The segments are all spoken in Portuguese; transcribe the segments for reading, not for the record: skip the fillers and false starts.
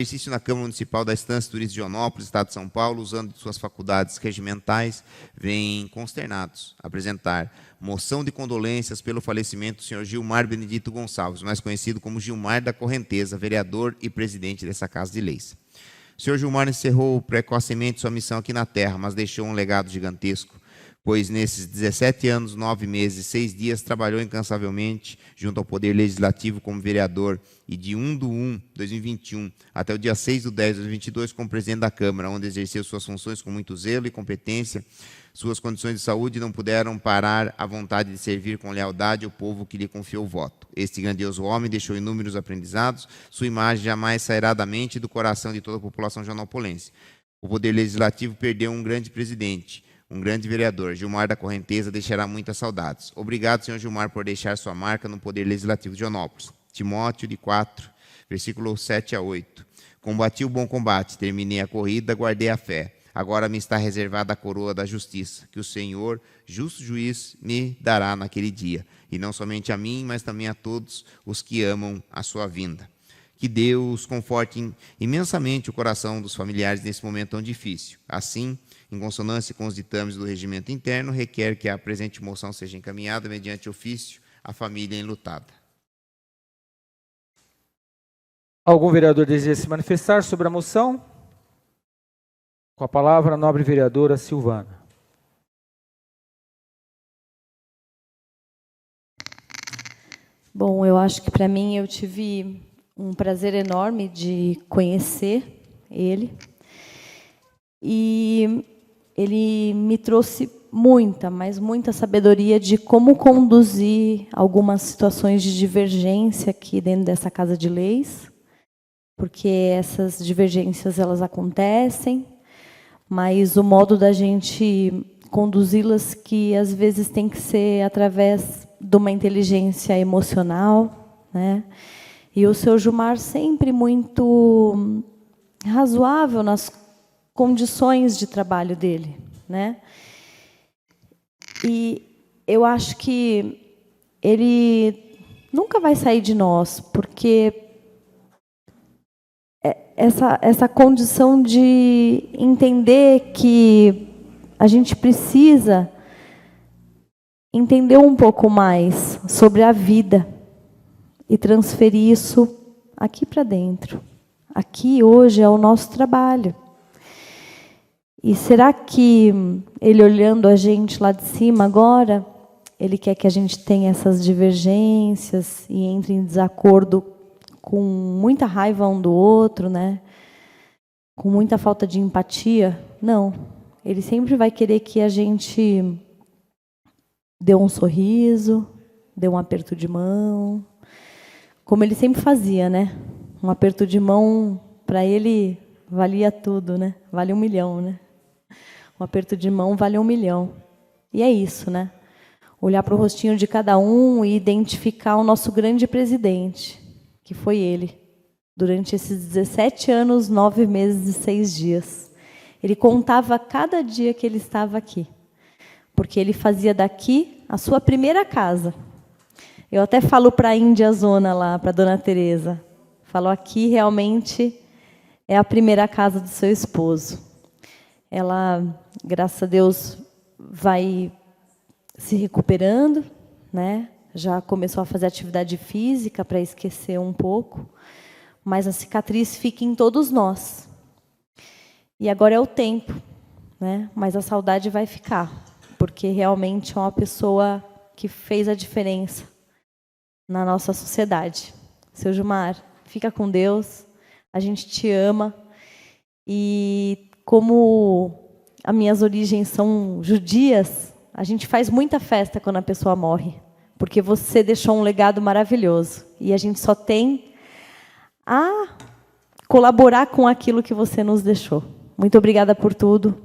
Exercício na Câmara Municipal da Estância Turística de Joanópolis, Estado de São Paulo, usando de suas faculdades regimentais, vem consternados apresentar moção de condolências pelo falecimento do senhor Gilmar Benedito Gonçalves, mais conhecido como Gilmar da Correnteza, vereador e presidente dessa Casa de Leis. O senhor Gilmar encerrou precocemente sua missão aqui na Terra, mas deixou um legado gigantesco, pois nesses 17 anos, 9 meses e 6 dias, trabalhou incansavelmente junto ao Poder Legislativo como vereador e de 1/1/2021 até o dia 6/10/2022 como presidente da Câmara, onde exerceu suas funções com muito zelo e competência. Suas condições de saúde não puderam parar a vontade de servir com lealdade o povo que lhe confiou o voto. Este grandioso homem deixou inúmeros aprendizados, sua imagem jamais sairá da mente e do coração de toda a população joanopolense. O Poder Legislativo perdeu um grande presidente, um grande vereador. Gilmar da Correnteza deixará muitas saudades. Obrigado, senhor Gilmar, por deixar sua marca no Poder Legislativo de Joanópolis. Timóteo de 4, versículo 7-8. Combati o bom combate, terminei a corrida, guardei a fé. Agora me está reservada a coroa da justiça, que o Senhor, justo juiz, me dará naquele dia. E não somente a mim, mas também a todos os que amam a sua vinda. Que Deus conforte imensamente o coração dos familiares nesse momento tão difícil. Assim, em consonância com os ditames do regimento interno, requer que a presente moção seja encaminhada mediante ofício à família enlutada. Algum vereador deseja se manifestar sobre a moção? Com a palavra, a nobre vereadora Silvana. Bom, eu acho que para mim eu tive um prazer enorme de conhecer ele. E ele me trouxe muita, mas muita sabedoria de como conduzir algumas situações de divergência aqui dentro dessa Casa de Leis, porque essas divergências elas acontecem, mas o modo da gente conduzi-las que às vezes tem que ser através de uma inteligência emocional, né? E o seu Gilmar sempre muito razoável nas condições de trabalho dele, né? E eu acho que ele nunca vai sair de nós, porque essa condição de entender que a gente precisa entender um pouco mais sobre a vida e transferir isso aqui para dentro. Aqui, hoje, é o nosso trabalho. E será que ele, olhando a gente lá de cima agora, ele quer que a gente tenha essas divergências e entre em desacordo com muita raiva um do outro, né? Com muita falta de empatia? Não. Ele sempre vai querer que a gente dê um sorriso, dê um aperto de mão, como ele sempre fazia, né? Um aperto de mão, para ele, valia tudo, né? Vale 1 milhão, né? Um aperto de mão vale 1 milhão. E é isso, né? Olhar para o rostinho de cada um e identificar o nosso grande presidente, que foi ele, durante esses 17 anos, 9 meses e 6 dias. Ele contava cada dia que ele estava aqui, porque ele fazia daqui a sua primeira casa. Eu até falo para a Índia Zona lá, para a dona Teresa, falo, aqui realmente é a primeira casa do seu esposo. Ela, graças a Deus, vai se recuperando, né? Já começou a fazer atividade física para esquecer um pouco, mas a cicatriz fica em todos nós. E agora é o tempo, né? Mas a saudade vai ficar, porque realmente é uma pessoa que fez a diferença na nossa sociedade. Seu Gilmar, fica com Deus, a gente te ama. E como as minhas origens são judias, a gente faz muita festa quando a pessoa morre, porque você deixou um legado maravilhoso. E a gente só tem a colaborar com aquilo que você nos deixou. Muito obrigada por tudo.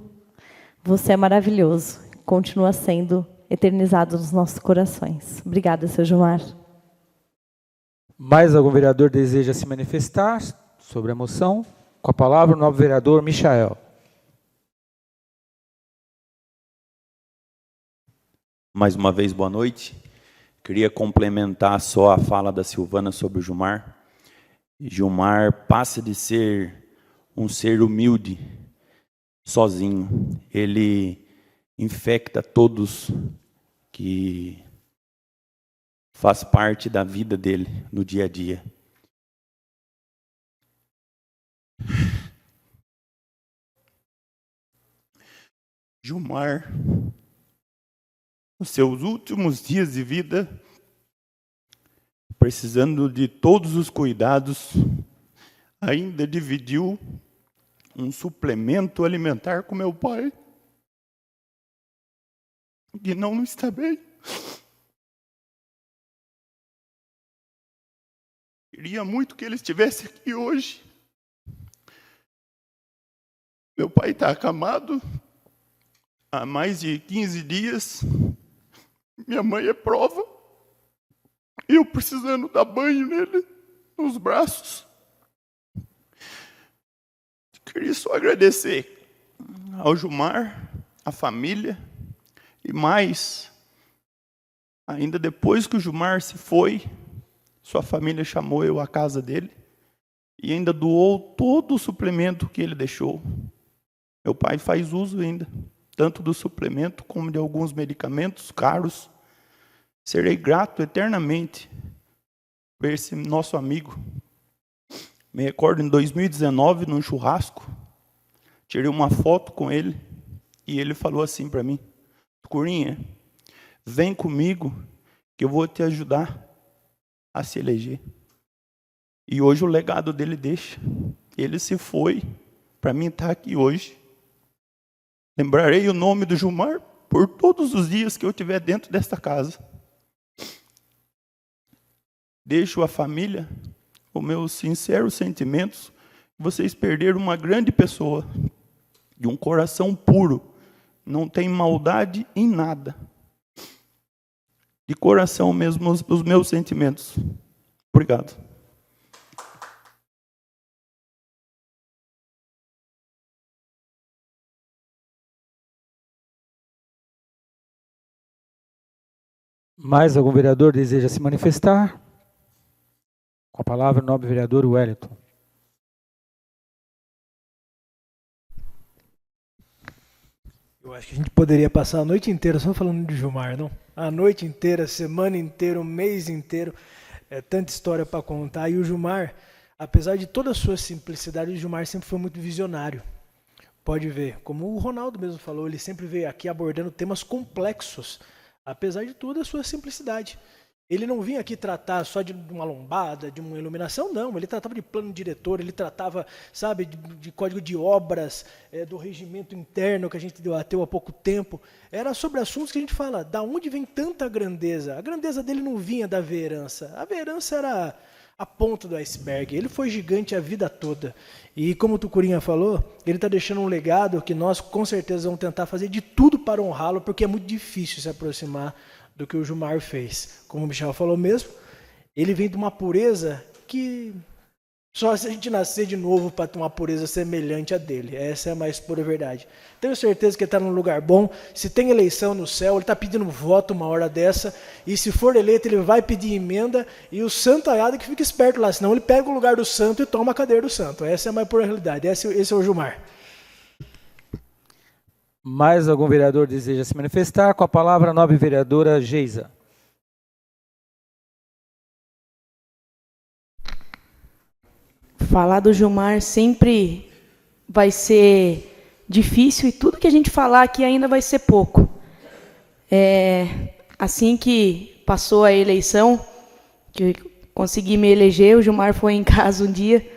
Você é maravilhoso. Continua sendo eternizado nos nossos corações. Obrigada, seu Gilmar. Mais algum vereador deseja se manifestar sobre a moção? Com a palavra, o novo vereador Michael. Mais uma vez, boa noite. Queria complementar só a fala da Silvana sobre o Gilmar. Gilmar passa de ser um ser humilde, sozinho. Ele infecta todos que faz parte da vida dele no dia a dia. Gilmar, nos seus últimos dias de vida, precisando de todos os cuidados, ainda dividiu um suplemento alimentar com meu pai, que não está bem. Queria muito que ele estivesse aqui hoje. Meu pai está acamado há mais de 15 dias. Minha mãe é prova. Eu precisando dar banho nele, nos braços. Queria só agradecer ao Gilmar, à família, e mais, ainda depois que o Gilmar se foi, sua família chamou eu à casa dele e ainda doou todo o suplemento que ele deixou. Meu pai faz uso ainda, tanto do suplemento como de alguns medicamentos caros. Serei grato eternamente por esse nosso amigo. Me recordo em 2019, num churrasco, tirei uma foto com ele e ele falou assim para mim: Tucurinha, vem comigo que eu vou te ajudar a se eleger. E hoje o legado dele deixa. Ele se foi para mim estar aqui hoje. Lembrarei o nome do Gilmar por todos os dias que eu estiver dentro desta casa. Deixo à família os meus sinceros sentimentos. Vocês perderam uma grande pessoa, de um coração puro, não tem maldade em nada. De coração mesmo, os meus sentimentos. Obrigado. Mais algum vereador deseja se manifestar? Com a palavra, o nobre vereador Wellington. Eu acho que a gente poderia passar a noite inteira só falando de Gilmar, não? A noite inteira, semana inteira, o mês inteiro. É tanta história para contar. E o Gilmar, apesar de toda a sua simplicidade, o Gilmar sempre foi muito visionário. Pode ver, como o Ronaldo mesmo falou, ele sempre veio aqui abordando temas complexos, apesar de toda a sua simplicidade. Ele não vinha aqui tratar só de uma lombada, de uma iluminação, não. Ele tratava de plano diretor, ele tratava, sabe, de código de obras, do regimento interno que a gente debateu há pouco tempo. Era sobre assuntos que a gente fala, da onde vem tanta grandeza? A grandeza dele não vinha da veerança. A veerança era a ponta do iceberg. Ele foi gigante a vida toda. E como o Tucurinha falou, ele está deixando um legado que nós, com certeza, vamos tentar fazer de tudo para honrá-lo, porque é muito difícil se aproximar do que o Gilmar fez. Como o Michel falou mesmo, ele vem de uma pureza que só se a gente nascer de novo para ter uma pureza semelhante à dele. Essa é a mais pura verdade. Tenho certeza que ele está num lugar bom. Se tem eleição no céu, ele está pedindo voto uma hora dessa, e se for eleito, ele vai pedir emenda, e o santo aiado que fica esperto lá, senão ele pega o lugar do santo e toma a cadeira do santo. Essa é a mais pura realidade. Esse é o Gilmar. Mais algum vereador deseja se manifestar? Com a palavra, a nobre vereadora Geisa. Falar do Gilmar sempre vai ser difícil e tudo que a gente falar aqui ainda vai ser pouco. Assim que passou a eleição, que eu consegui me eleger, o Gilmar foi em casa um dia,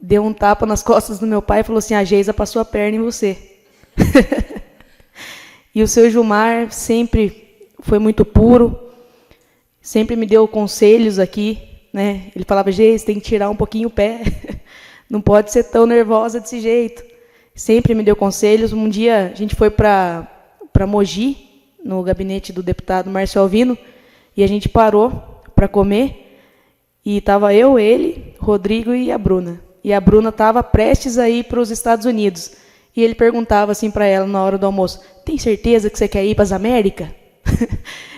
deu um tapa nas costas do meu pai e falou assim: a Geisa passou a perna em você. E o seu Gilmar sempre foi muito puro, sempre me deu conselhos aqui, né? Ele falava: Geisa, tem que tirar um pouquinho o pé, não pode ser tão nervosa desse jeito. Sempre me deu conselhos. Um dia a gente foi para Mogi, no gabinete do deputado Márcio Alvino, e a gente parou para comer, e estava eu, ele, Rodrigo e a Bruna. E a Bruna estava prestes a ir para os Estados Unidos. E ele perguntava assim para ela na hora do almoço: tem certeza que você quer ir para as Américas?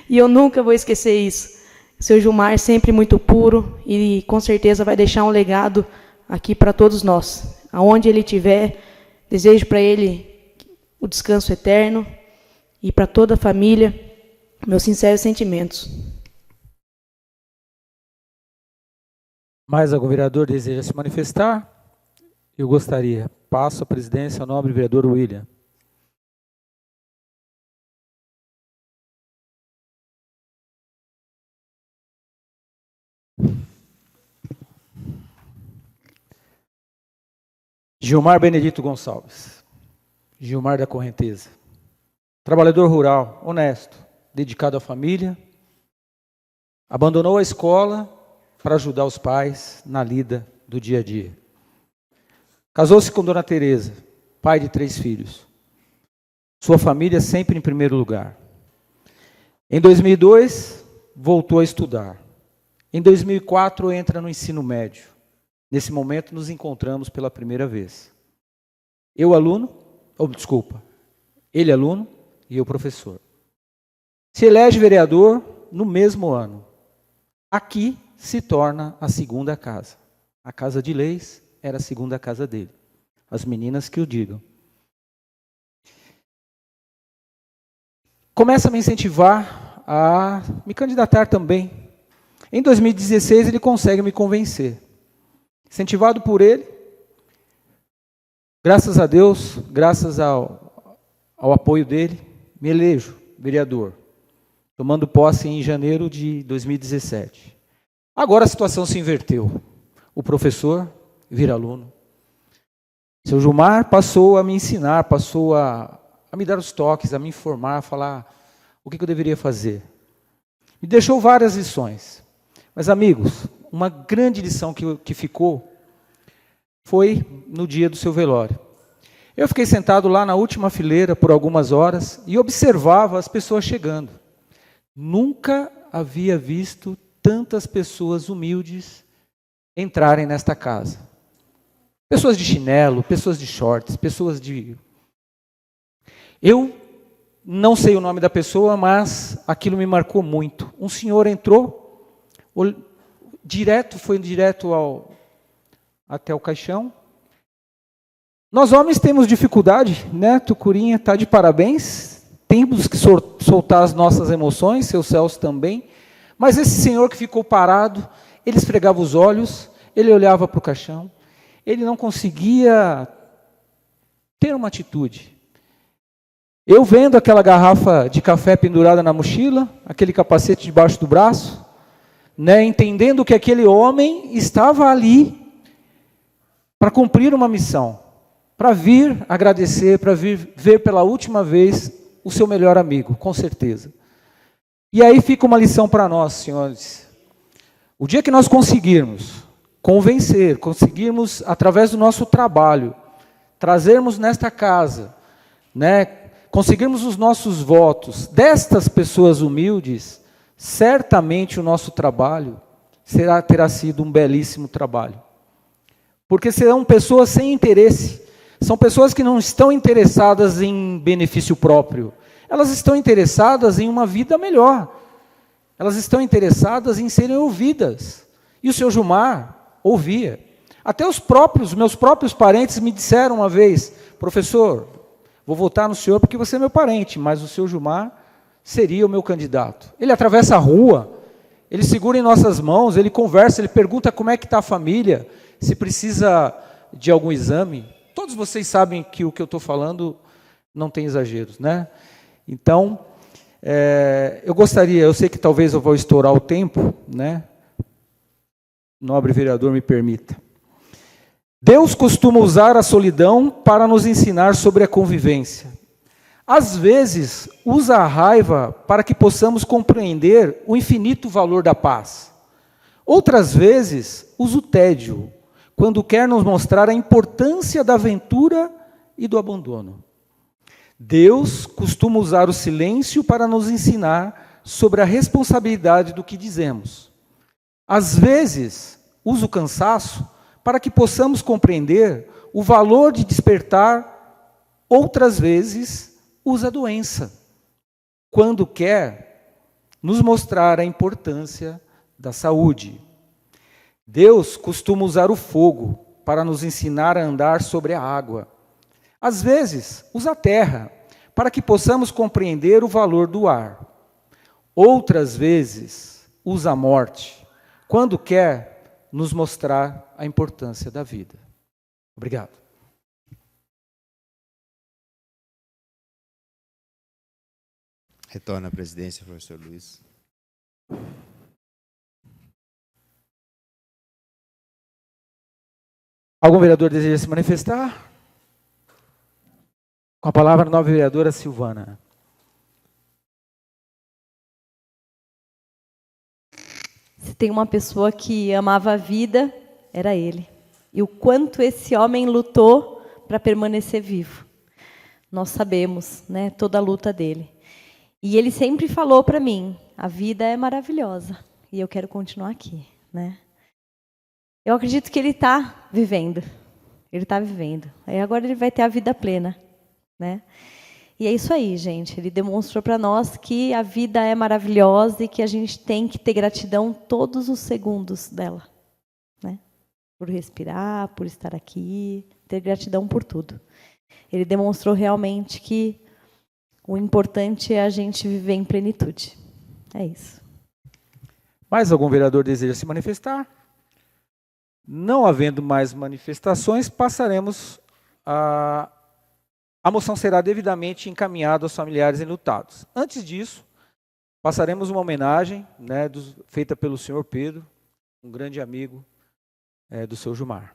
E eu nunca vou esquecer isso. Seu Gilmar sempre muito puro e com certeza vai deixar um legado aqui para todos nós. Aonde ele estiver, desejo para ele o descanso eterno e para toda a família, meus sinceros sentimentos. Mais algum vereador deseja se manifestar? Eu gostaria. Passo a presidência ao nobre vereador William. Gilmar Benedito Gonçalves. Gilmar da Correnteza. Trabalhador rural, honesto, dedicado à família, abandonou a escola para ajudar os pais na lida do dia a dia. Casou-se com Dona Teresa, pai de 3 filhos. Sua família sempre em primeiro lugar. Em 2002, voltou a estudar. Em 2004, entra no ensino médio. Nesse momento, nos encontramos pela primeira vez. Ele aluno e eu professor. Se elege vereador no mesmo ano. Aqui se torna a segunda casa. A Casa de Leis era a segunda casa dele. As meninas que o digam. Começa a me incentivar a me candidatar também. Em 2016, ele consegue me convencer. Incentivado por ele, graças a Deus, graças ao apoio dele, me elejo vereador, tomando posse em janeiro de 2017. Agora a situação se inverteu. O professor vira aluno. Seu Gilmar passou a me ensinar, passou a me dar os toques, a me informar, a falar o que eu deveria fazer. Me deixou várias lições. Mas, amigos, uma grande lição que ficou foi no dia do seu velório. Eu fiquei sentado lá na última fileira por algumas horas e observava as pessoas chegando. Nunca havia visto tantas pessoas humildes entrarem nesta casa. Pessoas de chinelo, pessoas de shorts, pessoas de... Eu não sei o nome da pessoa, mas aquilo me marcou muito. Um senhor entrou, foi direto até o caixão. Nós homens temos dificuldade, né? Tucurinha está de parabéns. Temos que soltar as nossas emoções, seu Celso também. Mas esse senhor que ficou parado, ele esfregava os olhos, ele olhava para o caixão, ele não conseguia ter uma atitude. Eu vendo aquela garrafa de café pendurada na mochila, aquele capacete debaixo do braço, né, entendendo que aquele homem estava ali para cumprir uma missão, para vir agradecer, para vir ver pela última vez o seu melhor amigo, com certeza. E aí fica uma lição para nós, senhores. O dia que nós conseguirmos convencer, conseguirmos, através do nosso trabalho, trazermos nesta casa, né, conseguirmos os nossos votos destas pessoas humildes, certamente o nosso trabalho terá sido um belíssimo trabalho. Porque serão pessoas sem interesse, são pessoas que não estão interessadas em benefício próprio, elas estão interessadas em uma vida melhor, elas estão interessadas em serem ouvidas. E o seu Gilmar ouvia. Até meus próprios parentes me disseram uma vez: professor, vou votar no senhor porque você é meu parente, mas o seu Gilmar seria o meu candidato. Ele atravessa a rua, ele segura em nossas mãos, ele conversa, ele pergunta como é que está a família, se precisa de algum exame. Todos vocês sabem que o que eu estou falando não tem exageros, né? Então, eu sei que talvez eu vou estourar o tempo, né? Nobre vereador, me permita. Deus costuma usar a solidão para nos ensinar sobre a convivência. Às vezes, usa a raiva para que possamos compreender o infinito valor da paz. Outras vezes, usa o tédio, quando quer nos mostrar a importância da aventura e do abandono. Deus costuma usar o silêncio para nos ensinar sobre a responsabilidade do que dizemos. Às vezes, usa o cansaço para que possamos compreender o valor de despertar. Outras vezes, usa a doença, quando quer nos mostrar a importância da saúde. Deus costuma usar o fogo para nos ensinar a andar sobre a água. Às vezes, usa a terra para que possamos compreender o valor do ar. Outras vezes, usa a morte, quando quer nos mostrar a importância da vida. Obrigado. Retorna à presidência, professor Luiz. Algum vereador deseja se manifestar? Com a palavra, a nova vereadora Silvana. Se tem uma pessoa que amava a vida, era ele. E o quanto esse homem lutou para permanecer vivo. Nós sabemos, né, toda a luta dele. E ele sempre falou para mim, a vida é maravilhosa e eu quero continuar aqui, né? Eu acredito que ele está vivendo. Ele está vivendo. Aí agora ele vai ter a vida plena, né? E é isso aí, gente. Ele demonstrou para nós que a vida é maravilhosa e que a gente tem que ter gratidão todos os segundos dela, né? Por respirar, por estar aqui, ter gratidão por tudo. Ele demonstrou realmente que o importante é a gente viver em plenitude. É isso. Mais algum vereador deseja se manifestar? Não havendo mais manifestações, passaremos a moção será devidamente encaminhada aos familiares enlutados. Antes disso, passaremos uma homenagem, né, feita pelo senhor Pedro, um grande amigo do seu Gilmar.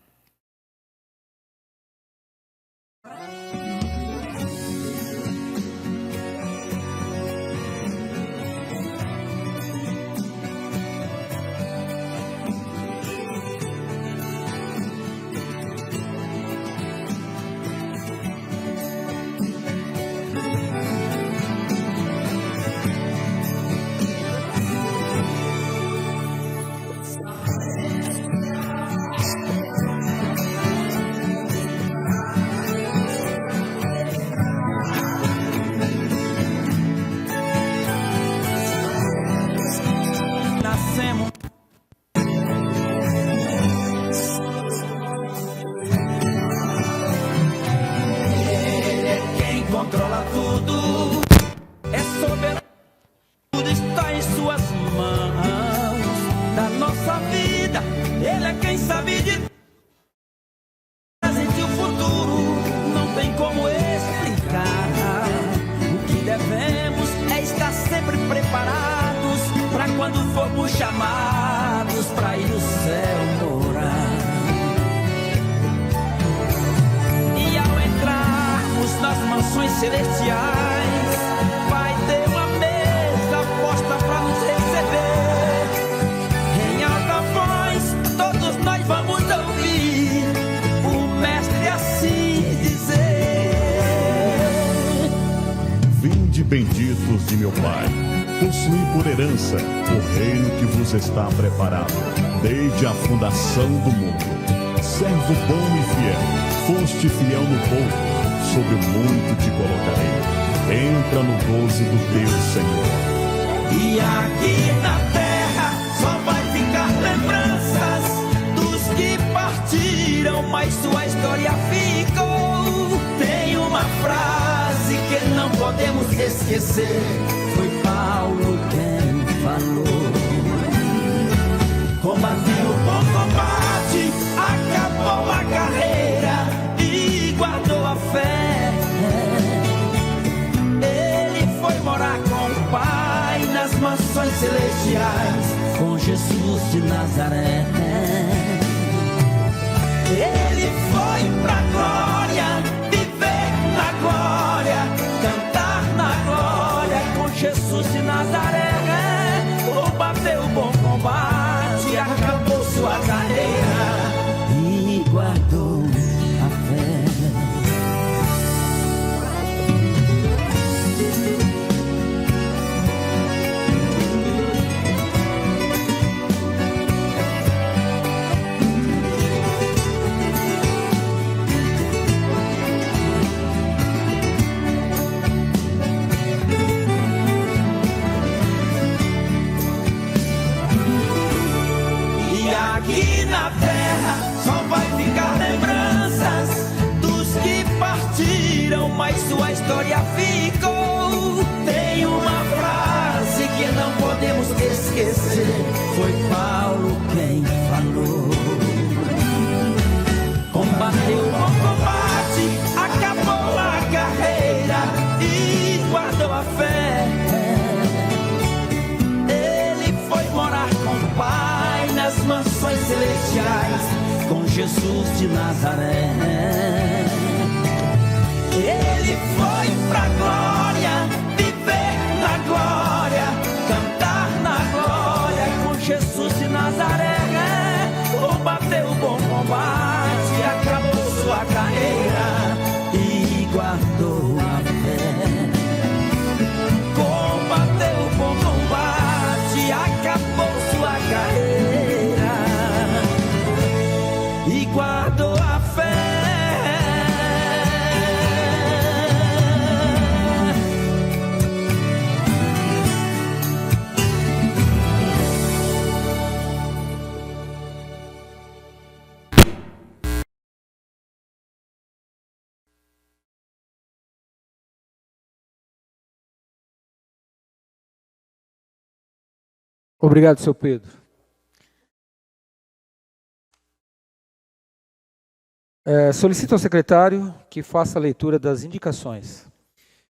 Benditos de meu Pai, possuí por herança o reino que vos está preparado, desde a fundação do mundo. Servo bom e fiel, foste fiel no pouco, sobre o muito te colocarei. Entra no gozo do teu Senhor. E aqui na terra só vai ficar lembranças dos que partiram, mas sua história ficou. Tem uma frase que não podemos esquecer, foi Paulo quem falou. Combati o bom combate, acabou a carreira e guardou a fé. Ele foi morar com o Pai nas mansões celestiais, com Jesus de Nazaré. Ele foi pra glória, viver na glória, cantar na glória, com Jesus de Nazaré. Combateu o bom combate, acabou sua carreira e guardou a fé. mas sua história ficou. Tem uma frase que não podemos esquecer, foi Paulo quem falou. Combateu o bom combate, acabou a carreira e guardou a fé. Ele foi morar com o Pai nas mansões celestiais, com Jesus de Nazaré. Ele foi pra glória, viver na glória, cantar na glória, com Jesus de Nazaré. Combateu o bom combate, acabou sua carreira e guardou a fé. Combateu o bom combate, acabou sua carreira e guardou a fé. Obrigado, seu Pedro. Solicito ao secretário que faça a leitura das indicações.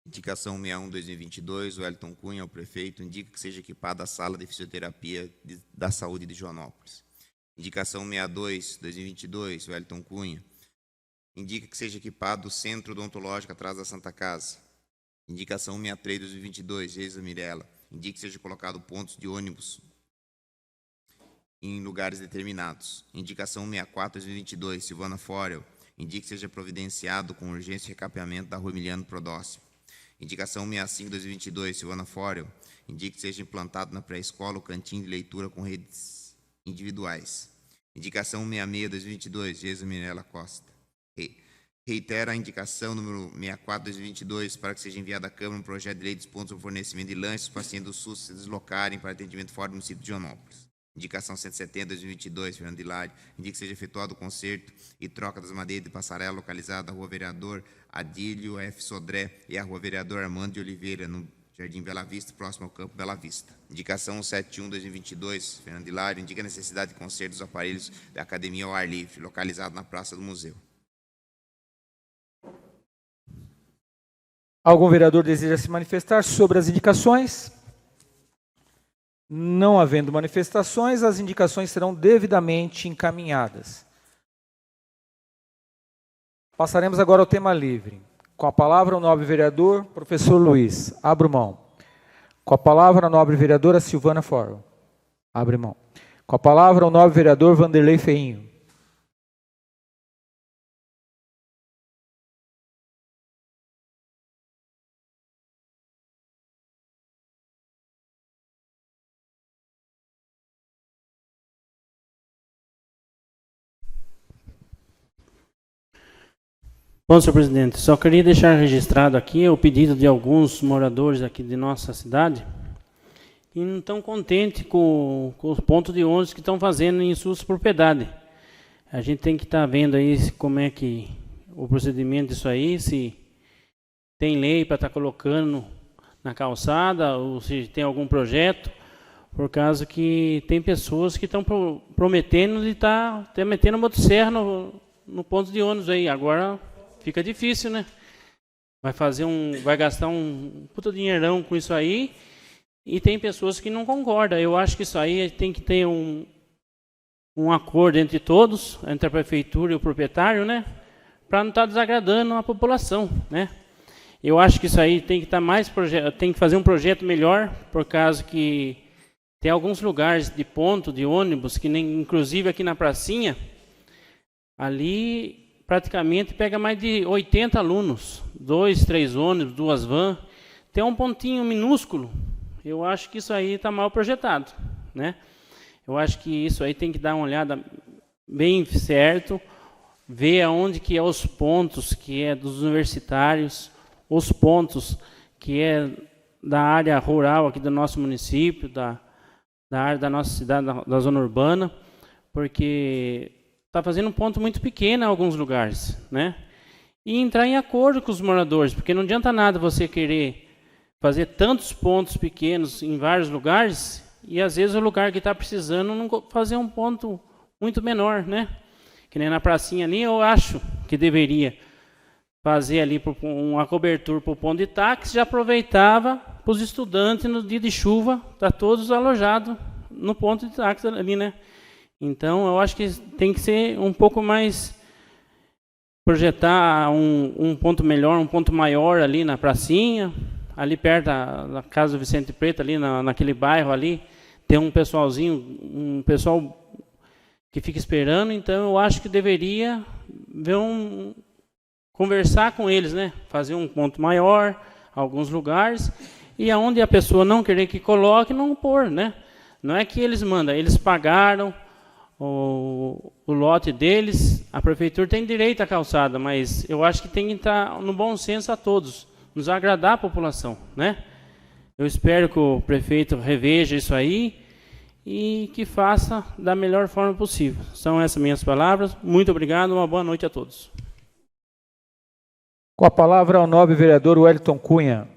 Indicação 61/2022, o Wellington Cunha, o prefeito, indica que seja equipada a sala de fisioterapia da saúde de Joanópolis. Indicação 62/2022, o Wellington Cunha, indica que seja equipado o centro odontológico atrás da Santa Casa. Indicação 63/2022, Geisa Mirella, indica que seja colocado pontos de ônibus em lugares determinados. Indicação 64/2022, Silvana Forel, indica que seja providenciado com urgência o recapeamento da rua Emiliano Prodócio. Indicação 65/2022, Silvana Forel, indica que seja implantado na pré-escola o cantinho de leitura com redes individuais. Indicação 66/2022, Geisa Mirella Costa. Reitera a indicação número 64/2022 para que seja enviado à Câmara um projeto de lei de pontos ao fornecimento de lanches para os pacientes do SUS se deslocarem para atendimento fora do município de Joanópolis. Indicação 170/2022, Fernando Hilário, indica que seja efetuado o conserto e troca das madeiras de passarela localizada na Rua Vereador Adílio F. Sodré e a Rua Vereador Armando de Oliveira, no Jardim Bela Vista, próximo ao Campo Bela Vista. Indicação 71/2022, Fernando Hilário, indica a necessidade de conserto dos aparelhos da academia ao ar livre, localizado na Praça do Museu. Algum vereador deseja se manifestar sobre as indicações? Não havendo manifestações, as indicações serão devidamente encaminhadas. Passaremos agora ao tema livre. Com a palavra o nobre vereador, professor Luiz. Abro mão. Com a palavra a nobre vereadora Silvana Forel. Abre mão. Com a palavra o nobre vereador Vanderlei Feinho. Bom, senhor presidente, só queria deixar registrado aqui o pedido de alguns moradores aqui de nossa cidade que não estão contentes com os pontos de ônibus que estão fazendo em suas propriedades. A gente tem que estar vendo aí como é que o procedimento disso aí, se tem lei para estar colocando na calçada ou se tem algum projeto, por causa que tem pessoas que estão prometendo de estar metendo motosserra no ponto de ônibus aí. Agora fica difícil, né? Vai gastar um puta dinheirão com isso aí e tem pessoas que não concordam. Eu acho que isso aí tem que ter um acordo entre todos, entre a prefeitura e o proprietário, né? Para não estar desagradando a população, né? Eu acho que isso aí tem que estar tem que fazer um projeto melhor, por causa que tem alguns lugares de ponto de ônibus que nem, inclusive aqui na pracinha, ali praticamente pega mais de 80 alunos, 2, 3 ônibus, 2 vans, tem um pontinho minúsculo. Eu acho que isso aí está mal projetado, né? Eu acho que isso aí tem que dar uma olhada bem certo, ver aonde que é os pontos que é dos universitários, os pontos que é da área rural aqui do nosso município, da área da nossa cidade, da zona urbana, porque está fazendo um ponto muito pequeno em alguns lugares, né? e entrar em acordo com os moradores, porque não adianta nada você querer fazer tantos pontos pequenos em vários lugares e às vezes o lugar que está precisando não fazer um ponto muito menor, né? Que nem na pracinha ali, eu acho que deveria fazer ali uma cobertura para o ponto de táxi, já aproveitava para os estudantes no dia de chuva, tá todos alojados no ponto de táxi ali, né? Então, eu acho que tem que ser um pouco mais, projetar um ponto melhor, um ponto maior ali na pracinha, ali perto da casa do Vicente Preto, ali naquele bairro ali, tem um pessoalzinho, um pessoal que fica esperando, então eu acho que deveria ver conversar com eles, né? Fazer um ponto maior, alguns lugares, e aonde a pessoa não querer que coloque, não pôr, né? Não é que eles mandam, eles pagaram o lote deles, a prefeitura tem direito à calçada, mas eu acho que tem que estar no bom senso a todos, nos agradar a população, né? Eu espero que o prefeito reveja isso aí e que faça da melhor forma possível. São essas minhas palavras. Muito obrigado, uma boa noite a todos. Com a palavra ao nobre vereador Wellington Cunha.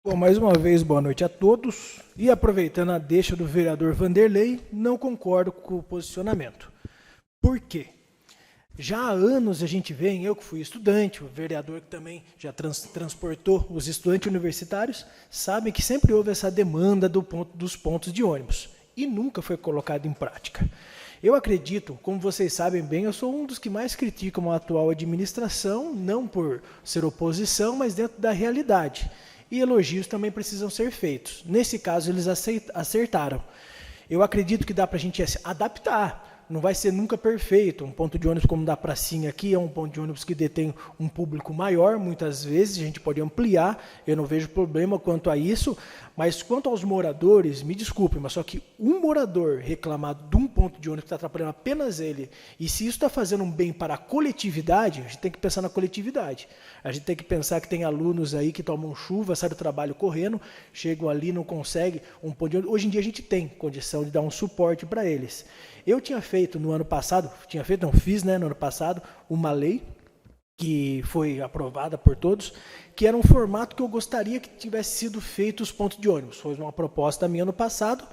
Bom, mais uma vez, boa noite a todos. E aproveitando a deixa do vereador Vanderlei, não concordo com o posicionamento. Por quê? Já há anos a gente vem, eu que fui estudante, o vereador que também já transportou os estudantes universitários, sabem que sempre houve essa demanda dos pontos de ônibus e nunca foi colocado em prática. Eu acredito, como vocês sabem bem, eu sou um dos que mais criticam a atual administração, não por ser oposição, mas dentro da realidade. E elogios também precisam ser feitos. Nesse caso, eles acertaram. Eu acredito que dá para a gente adaptar. Não vai ser nunca perfeito. Um ponto de ônibus como da pracinha aqui é um ponto de ônibus que detém um público maior, muitas vezes, a gente pode ampliar, eu não vejo problema quanto a isso, mas quanto aos moradores, me desculpem, mas só que um morador reclamar de um ponto de ônibus que está atrapalhando apenas ele, e se isso está fazendo um bem para a coletividade, a gente tem que pensar na coletividade. A gente tem que pensar que tem alunos aí que tomam chuva, saem do trabalho correndo, chegam ali, não conseguem um ponto de ônibus. Hoje em dia a gente tem condição de dar um suporte para eles. Eu tinha feito no ano passado, fiz no ano passado, uma lei que foi aprovada por todos, que era um formato que eu gostaria que tivesse sido feito os pontos de ônibus. Foi uma proposta minha no passado,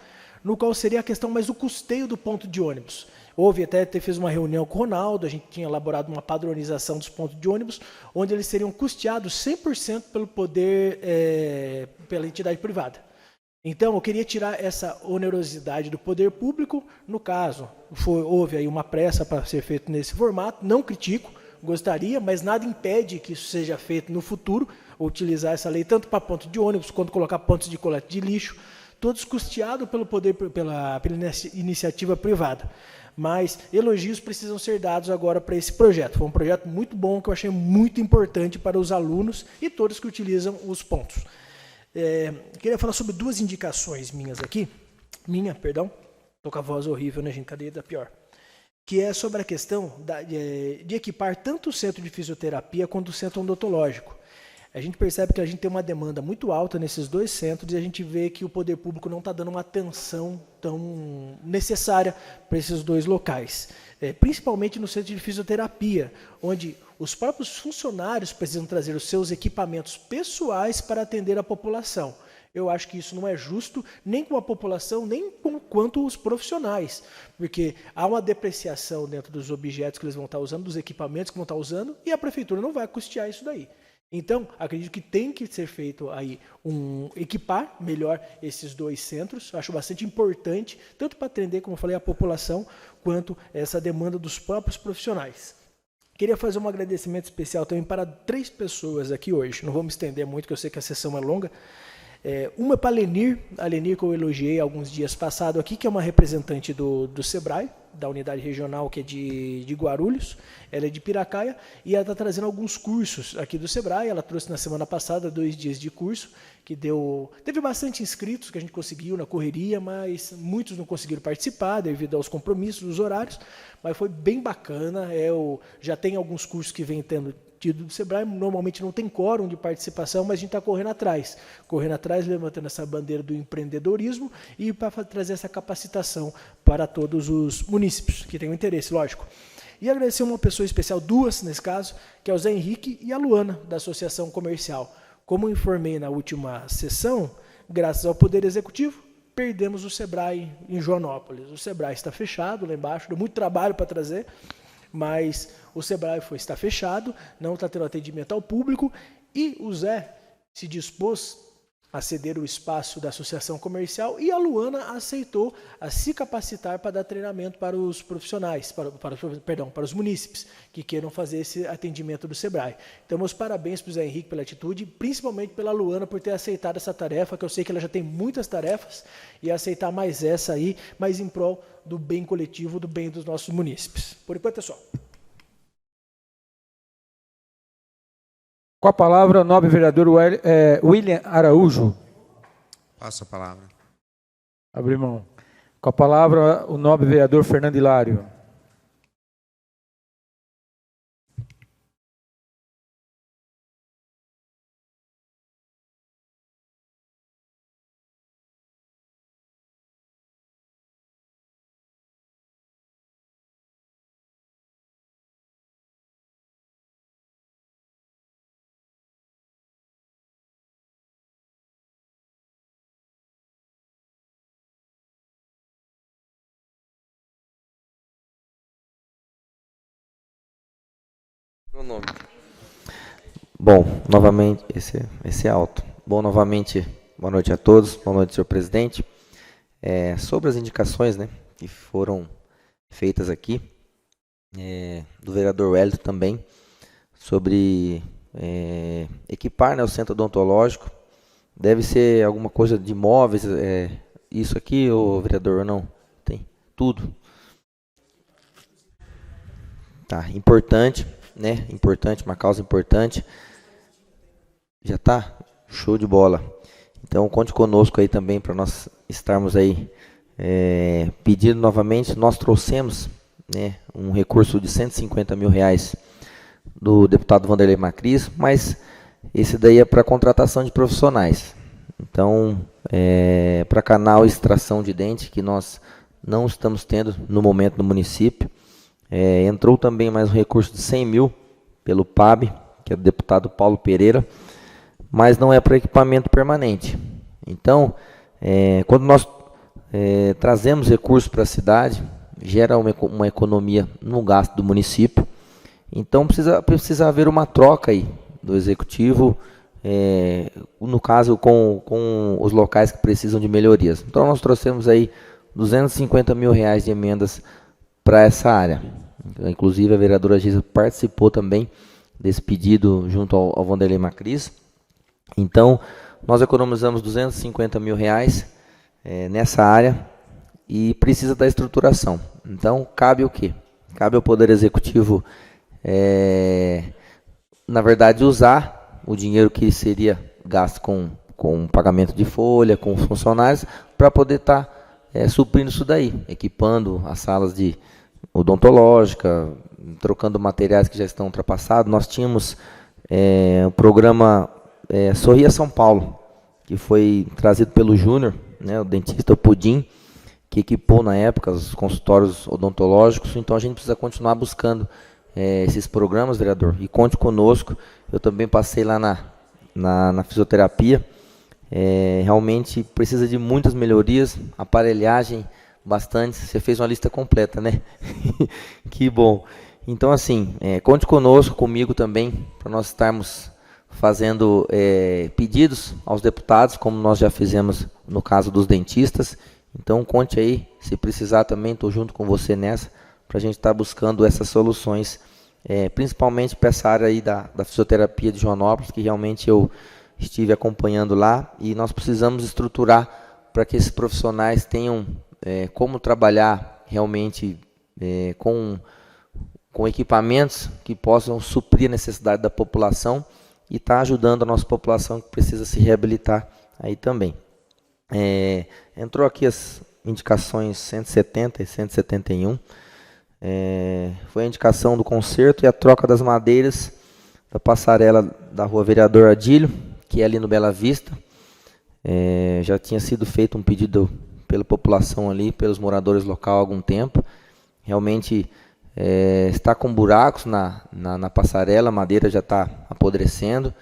no qual seria a questão mais do custeio do ponto de ônibus. Houve até, fez uma reunião com o Ronaldo, a gente tinha elaborado uma padronização dos pontos de ônibus, onde eles seriam custeados 100% pelo poder, pela entidade privada. Então, eu queria tirar essa onerosidade do poder público. No caso, houve aí uma pressa para ser feito nesse formato, não critico, gostaria, mas nada impede que isso seja feito no futuro, utilizar essa lei tanto para ponto de ônibus, quanto colocar pontos de coleta de lixo, todos custeados pela iniciativa privada. Mas elogios precisam ser dados agora para esse projeto. Foi um projeto muito bom, que eu achei muito importante para os alunos e todos que utilizam os pontos. Queria falar sobre duas indicações minhas aqui. Estou com a voz horrível, né, gente? Cadê da pior? Que é sobre a questão de equipar tanto o centro de fisioterapia quanto o centro odontológico. A gente percebe que a gente tem uma demanda muito alta nesses dois centros e a gente vê que o poder público não está dando uma atenção tão necessária para esses dois locais. Principalmente no centro de fisioterapia, onde os próprios funcionários precisam trazer os seus equipamentos pessoais para atender a população. Eu acho que isso não é justo, nem com a população, nem quanto os profissionais, porque há uma depreciação dentro dos objetos que eles vão estar usando, dos equipamentos que vão estar usando, e a prefeitura não vai custear isso daí. Então, acredito que tem que ser feito aí equipar melhor esses dois centros. Eu acho bastante importante, tanto para atender, como eu falei, a população, quanto essa demanda dos próprios profissionais. Queria fazer um agradecimento especial também para 3 pessoas aqui hoje. Não vou me estender muito, porque eu sei que a sessão é longa. Uma para a Lenir, que eu elogiei alguns dias passados aqui, que é uma representante do SEBRAE, da unidade regional que é de Guarulhos. Ela é de Piracaia e ela está trazendo alguns cursos aqui do SEBRAE. Ela trouxe na semana passada 2 dias de curso, que teve bastante inscritos que a gente conseguiu na correria, mas muitos não conseguiram participar devido aos compromissos, os horários, mas foi bem bacana. Já tem alguns cursos que vem pedido do Sebrae. Normalmente não tem quórum de participação, mas a gente está correndo atrás, levantando essa bandeira do empreendedorismo e para trazer essa capacitação para todos os munícipes que tenham interesse, lógico. E agradecer uma pessoa especial, duas nesse caso, que é o Zé Henrique e a Luana, da Associação Comercial. Como informei na última sessão, graças ao Poder Executivo, perdemos o Sebrae em Joanópolis. O Sebrae está fechado lá embaixo, deu muito trabalho para trazer, mas o Sebrae está fechado, não está tendo atendimento ao público, e o Zé se dispôs a ceder o espaço da Associação Comercial e a Luana aceitou a se capacitar para dar treinamento para os profissionais, para os munícipes que queiram fazer esse atendimento do Sebrae. Então, meus parabéns para o Zé Henrique pela atitude, principalmente pela Luana por ter aceitado essa tarefa, que eu sei que ela já tem muitas tarefas, e aceitar mais essa aí, mas em prol do bem coletivo, do bem dos nossos munícipes. Por enquanto é só. Com a palavra, o nobre vereador William Araújo. Passa a palavra. Abre mão. Com a palavra, o nobre vereador Fernando Hilário. Meu nome. Bom, novamente, esse é alto. Bom, novamente, boa noite a todos, boa noite, senhor presidente. Sobre as indicações, né, que foram feitas aqui, do vereador Wellington também, sobre equipar, né, o centro odontológico, deve ser alguma coisa de imóveis, isso aqui, ô vereador, ou não? Tem tudo. Tá, importante. Né? Importante, uma causa importante. Já tá? Show de bola. Então, conte conosco aí também para nós estarmos aí pedindo novamente. Nós trouxemos, né, um recurso de R$150 mil do deputado Vanderlei Macris, mas esse daí é para contratação de profissionais. Então, para canal extração de dente, que nós não estamos tendo no momento no município. Entrou também mais um recurso de 100 mil pelo PAB, que é do deputado Paulo Pereira, mas não é para equipamento permanente. Então, quando nós trazemos recursos para a cidade, gera uma economia no gasto do município. Então, precisa haver uma troca aí do executivo, no caso, com os locais que precisam de melhorias. Então, nós trouxemos aí R$250 mil de emendas para essa área. Inclusive, a vereadora Giza participou também desse pedido junto ao Vanderlei Macris. Então, nós economizamos R$250 mil nessa área e precisa da estruturação. Então, cabe o quê? Cabe ao Poder Executivo, na verdade, usar o dinheiro que seria gasto com pagamento de folha, com os funcionários, para poder estar suprindo isso daí, equipando as salas de odontológica, trocando materiais que já estão ultrapassados. Nós tínhamos o programa Sorria São Paulo, que foi trazido pelo Júnior, né, o dentista, o Pudim, que equipou na época os consultórios odontológicos. Então a gente precisa continuar buscando esses programas, vereador, e conte conosco. Eu também passei lá na fisioterapia, realmente precisa de muitas melhorias, aparelhagem, bastante. Você fez uma lista completa, né? Que bom. Então, assim, conte conosco, comigo também, para nós estarmos fazendo pedidos aos deputados, como nós já fizemos no caso dos dentistas. Então, conte aí, se precisar também, estou junto com você nessa, para a gente estar buscando essas soluções, principalmente para essa área aí da fisioterapia de Joanópolis, que realmente eu estive acompanhando lá, e nós precisamos estruturar para que esses profissionais tenham como trabalhar realmente com equipamentos que possam suprir a necessidade da população e estar ajudando a nossa população que precisa se reabilitar aí também. Entrou aqui as indicações 170 e 171. Foi a indicação do conserto e a troca das madeiras da passarela da Rua Vereador Adílio, que é ali no Bela Vista. Já tinha sido feito um pedido pela população ali, pelos moradores locais há algum tempo. Realmente está com buracos na passarela, a madeira já está apodrecendo.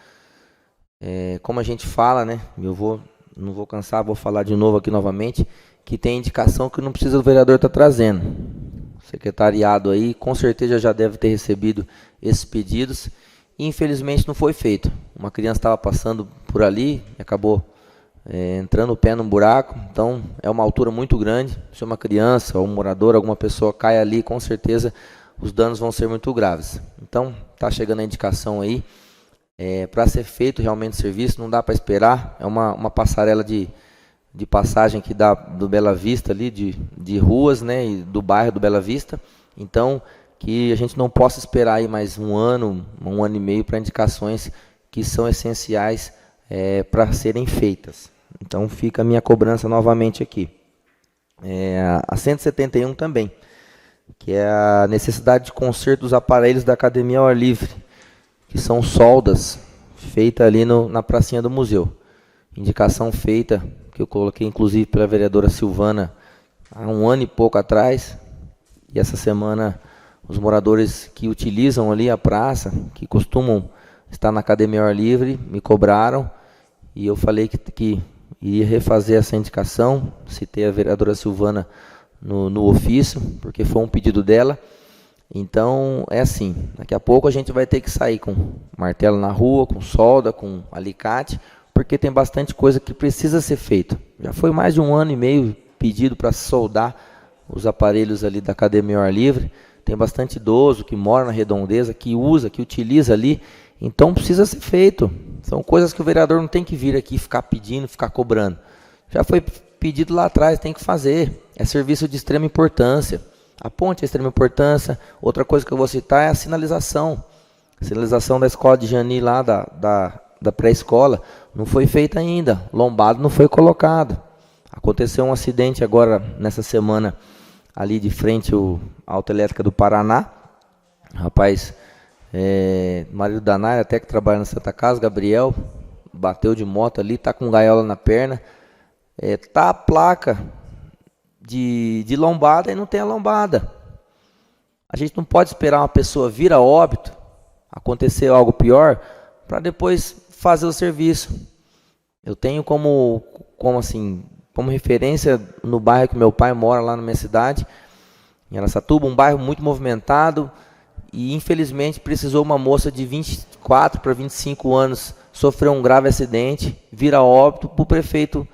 Como a gente fala, né, não vou cansar, vou falar de novo aqui novamente, que tem indicação que não precisa do vereador estar trazendo. O secretariado aí com certeza já deve ter recebido esses pedidos. E, infelizmente não foi feito. Uma criança estava passando por ali e acabou entrando o pé num buraco. Então é uma altura muito grande. Se uma criança ou um morador, alguma pessoa cai ali, com certeza os danos vão ser muito graves. Então está chegando a indicação aí. Para ser feito realmente o serviço, não dá para esperar. É uma passarela de passagem que dá do Bela Vista ali, de ruas, né, e do bairro do Bela Vista. Então, que a gente não possa esperar aí mais um ano e meio para indicações que são essenciais para serem feitas. Então, fica a minha cobrança novamente aqui. A 171 também, que é a necessidade de conserto dos aparelhos da Academia ao Ar Livre, que são soldas feitas ali na pracinha do museu. Indicação feita, que eu coloquei inclusive pela vereadora Silvana há um ano e pouco atrás, e essa semana os moradores que utilizam ali a praça, que costumam estar na Academia ao Ar Livre, me cobraram, e eu falei que iria refazer essa indicação, citei a vereadora Silvana no ofício, porque foi um pedido dela. Então, é assim, daqui a pouco a gente vai ter que sair com martelo na rua, com solda, com alicate, porque tem bastante coisa que precisa ser feita. Já foi mais de um ano e meio pedido para soldar os aparelhos ali da Academia ao Ar Livre. Tem bastante idoso que mora na redondeza, que usa, que utiliza ali. Então, precisa ser feito. São coisas que o vereador não tem que vir aqui ficar pedindo, ficar cobrando. Já foi pedido lá atrás, tem que fazer. É serviço de extrema importância. A ponte é de extrema importância. Outra coisa que eu vou citar é a sinalização. A sinalização da escola de Jani lá, da pré-escola, não foi feita ainda. Lombado não foi colocado. Aconteceu um acidente agora, nessa semana, ali de frente à Autoelétrica do Paraná. Rapaz, marido da Naira, até que trabalha na Santa Casa, Gabriel, bateu de moto ali, tá com gaiola na perna. Tá a placa de lombada e não tem a lombada. A gente não pode esperar uma pessoa vir a óbito, acontecer algo pior, para depois fazer o serviço. Eu tenho como referência no bairro que meu pai mora, lá na minha cidade, em Araçatuba, um bairro muito movimentado, e infelizmente precisou uma moça de 24 para 25 anos sofrer um grave acidente, vir a óbito, para o prefeito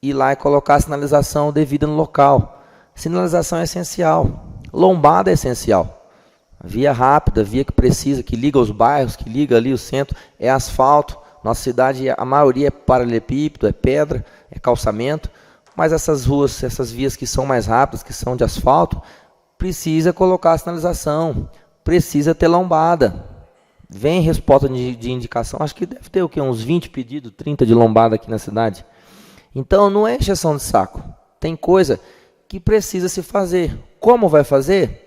ir lá e colocar a sinalização devida no local. Sinalização é essencial, lombada é essencial. Via rápida, via que precisa, que liga os bairros, que liga ali o centro, é asfalto. Nossa cidade, a maioria é paralelepípedo, é pedra, é calçamento, mas essas ruas, essas vias que são mais rápidas, que são de asfalto, precisa colocar a sinalização, precisa ter lombada. Vem resposta de indicação, acho que deve ter o quê? Uns 20 pedidos, 30 de lombada aqui na cidade. Então, não é encheção de saco. Tem coisa que precisa se fazer. Como vai fazer?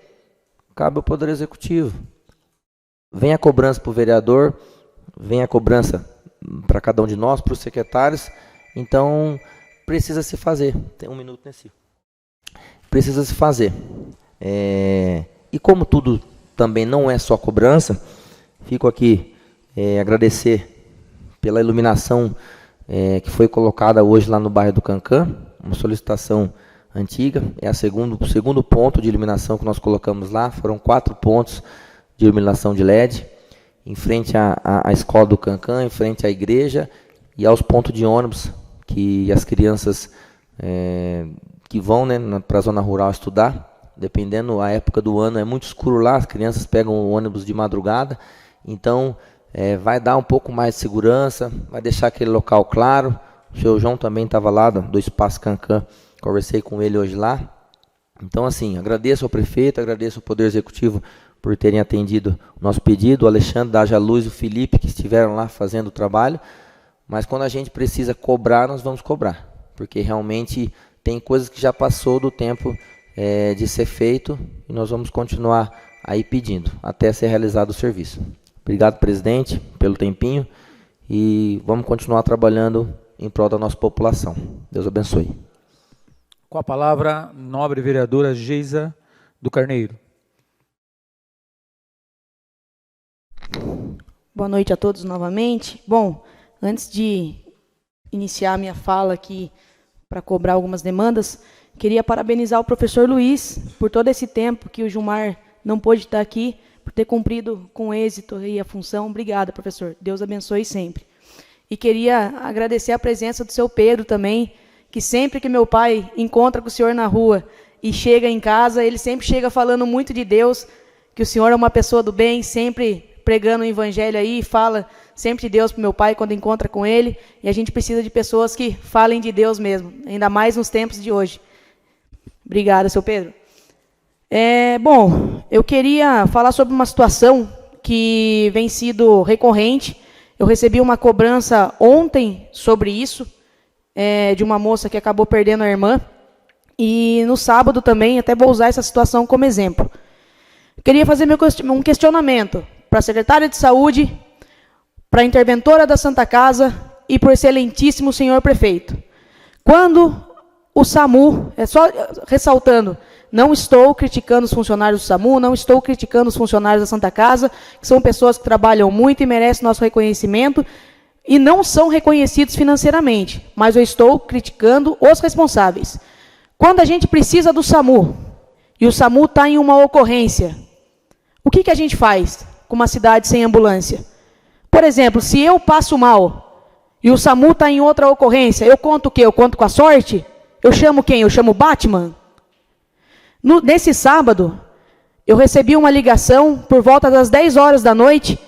Cabe ao Poder Executivo. Vem a cobrança para o vereador, vem a cobrança para cada um de nós, para os secretários. Então, precisa se fazer. Tem um minuto nesse. Precisa se fazer. E como tudo também não é só cobrança, fico aqui agradecer pela iluminação que foi colocada hoje lá no bairro do Cancã, uma solicitação antiga, é o segundo ponto de iluminação que nós colocamos lá, foram 4 pontos de iluminação de LED, em frente à escola do Cancã, em frente à igreja e aos pontos de ônibus, que as crianças que vão, né, para a zona rural estudar, dependendo da época do ano, é muito escuro lá, as crianças pegam o ônibus de madrugada, então vai dar um pouco mais de segurança, vai deixar aquele local claro. O senhor João também estava lá do Espaço Cancã, conversei com ele hoje lá. Então, assim, agradeço ao prefeito, agradeço ao Poder Executivo por terem atendido o nosso pedido, o Alexandre da Luz e o Felipe, que estiveram lá fazendo o trabalho, mas quando a gente precisa cobrar, nós vamos cobrar, porque realmente tem coisas que já passou do tempo de ser feito, e nós vamos continuar aí pedindo, até ser realizado o serviço. Obrigado, presidente, pelo tempinho. E vamos continuar trabalhando em prol da nossa população. Deus abençoe. Com a palavra, nobre vereadora Geisa do Carneiro. Boa noite a todos novamente. Bom, antes de iniciar minha fala aqui para cobrar algumas demandas, queria parabenizar o professor Luiz por todo esse tempo que o Gilmar não pôde estar aqui, por ter cumprido com êxito aí a função. Obrigada, professor. Deus abençoe sempre. E queria agradecer a presença do seu Pedro também, que sempre que meu pai encontra com o senhor na rua e chega em casa, ele sempre chega falando muito de Deus, que o senhor é uma pessoa do bem, sempre pregando o evangelho aí, fala sempre de Deus para o meu pai quando encontra com ele, e a gente precisa de pessoas que falem de Deus mesmo, ainda mais nos tempos de hoje. Obrigada, seu Pedro. Bom, eu queria falar sobre uma situação que vem sido recorrente. Eu recebi uma cobrança ontem sobre isso, de uma moça que acabou perdendo a irmã, e no sábado também, até vou usar essa situação como exemplo. Eu queria fazer um questionamento para a secretária de saúde, para a interventora da Santa Casa e para o excelentíssimo senhor prefeito. Quando o SAMU, só ressaltando, não estou criticando os funcionários do SAMU, não estou criticando os funcionários da Santa Casa, que são pessoas que trabalham muito e merecem nosso reconhecimento, e não são reconhecidos financeiramente, mas eu estou criticando os responsáveis. Quando a gente precisa do SAMU, e o SAMU está em uma ocorrência, o que a gente faz com uma cidade sem ambulância? Por exemplo, se eu passo mal, e o SAMU está em outra ocorrência, eu conto o quê? Eu conto com a sorte? Eu chamo quem? Eu chamo o Batman? Nesse sábado, eu recebi uma ligação, por volta das 10 horas da noite,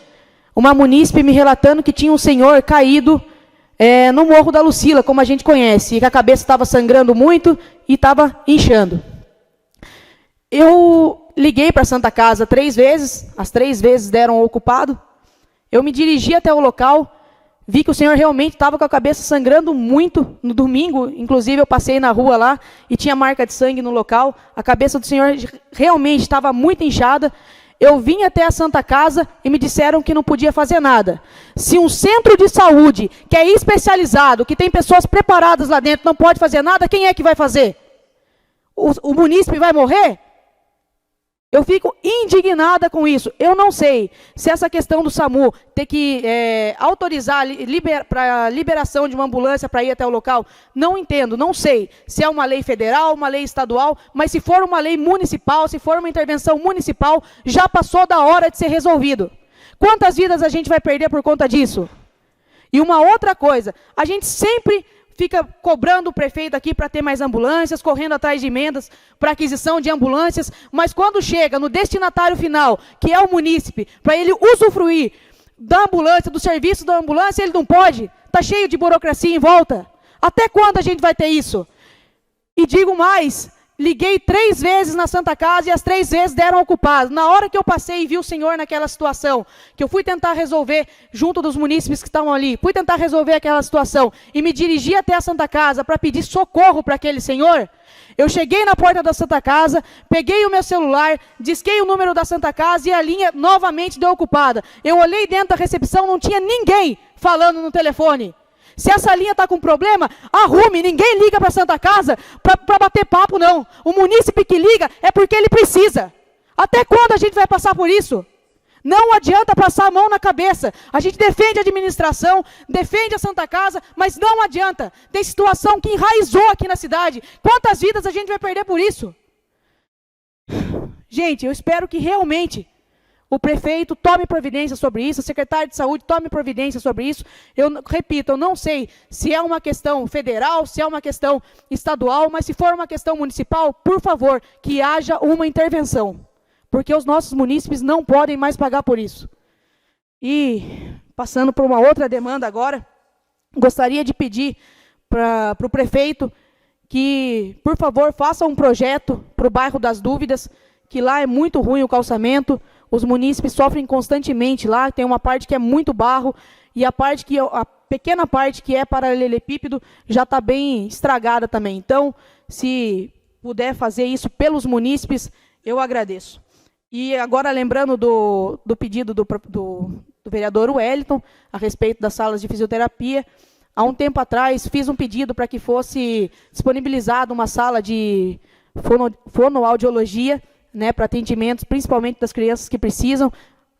uma munícipe me relatando que tinha um senhor caído no Morro da Lucila, como a gente conhece, e que a cabeça estava sangrando muito e estava inchando. Eu liguei para a Santa Casa 3 vezes, as 3 vezes deram ocupado. Eu me dirigi até o local, vi que o senhor realmente estava com a cabeça sangrando muito no domingo, inclusive eu passei na rua lá e tinha marca de sangue no local, a cabeça do senhor realmente estava muito inchada. Eu vim até a Santa Casa e me disseram que não podia fazer nada. Se um centro de saúde, que é especializado, que tem pessoas preparadas lá dentro, não pode fazer nada, quem é que vai fazer? O munícipe vai morrer? Eu fico indignada com isso. Eu não sei se essa questão do SAMU ter que autorizar para liberação de uma ambulância para ir até o local, não entendo, não sei se é uma lei federal, uma lei estadual, mas se for uma lei municipal, se for uma intervenção municipal, já passou da hora de ser resolvido. Quantas vidas a gente vai perder por conta disso? E uma outra coisa, a gente sempre fica cobrando o prefeito aqui para ter mais ambulâncias, correndo atrás de emendas para aquisição de ambulâncias, mas quando chega no destinatário final, que é o munícipe, para ele usufruir da ambulância, do serviço da ambulância, ele não pode. Está cheio de burocracia em volta. Até quando a gente vai ter isso? E digo mais, liguei 3 vezes na Santa Casa e as 3 vezes deram ocupado. Na hora que eu passei e vi o senhor naquela situação, que eu fui tentar resolver junto dos munícipes que estavam ali, fui tentar resolver aquela situação e me dirigi até a Santa Casa para pedir socorro para aquele senhor, eu cheguei na porta da Santa Casa, peguei o meu celular, disquei o número da Santa Casa e a linha novamente deu ocupada. Eu olhei dentro da recepção, não tinha ninguém falando no telefone. Se essa linha está com problema, arrume, ninguém liga para a Santa Casa para bater papo, não. O munícipe que liga é porque ele precisa. Até quando a gente vai passar por isso? Não adianta passar a mão na cabeça. A gente defende a administração, defende a Santa Casa, mas não adianta. Tem situação que enraizou aqui na cidade. Quantas vidas a gente vai perder por isso? Gente, eu espero que realmente o prefeito tome providência sobre isso, o secretário de saúde tome providência sobre isso. Eu repito, eu não sei se é uma questão federal, se é uma questão estadual, mas se for uma questão municipal, por favor, que haja uma intervenção. Porque os nossos munícipes não podem mais pagar por isso. E, passando por uma outra demanda agora, gostaria de pedir para o prefeito que, por favor, faça um projeto para o bairro das Dúvidas, que lá é muito ruim o calçamento, os munícipes sofrem constantemente lá, tem uma parte que é muito barro, e a pequena parte que é paralelepípedo já está bem estragada também. Então, se puder fazer isso pelos munícipes, eu agradeço. E agora, lembrando do pedido do vereador Wellington a respeito das salas de fisioterapia. Há um tempo atrás, fiz um pedido para que fosse disponibilizada uma sala de fonoaudiologia, né, para atendimentos, principalmente das crianças que precisam.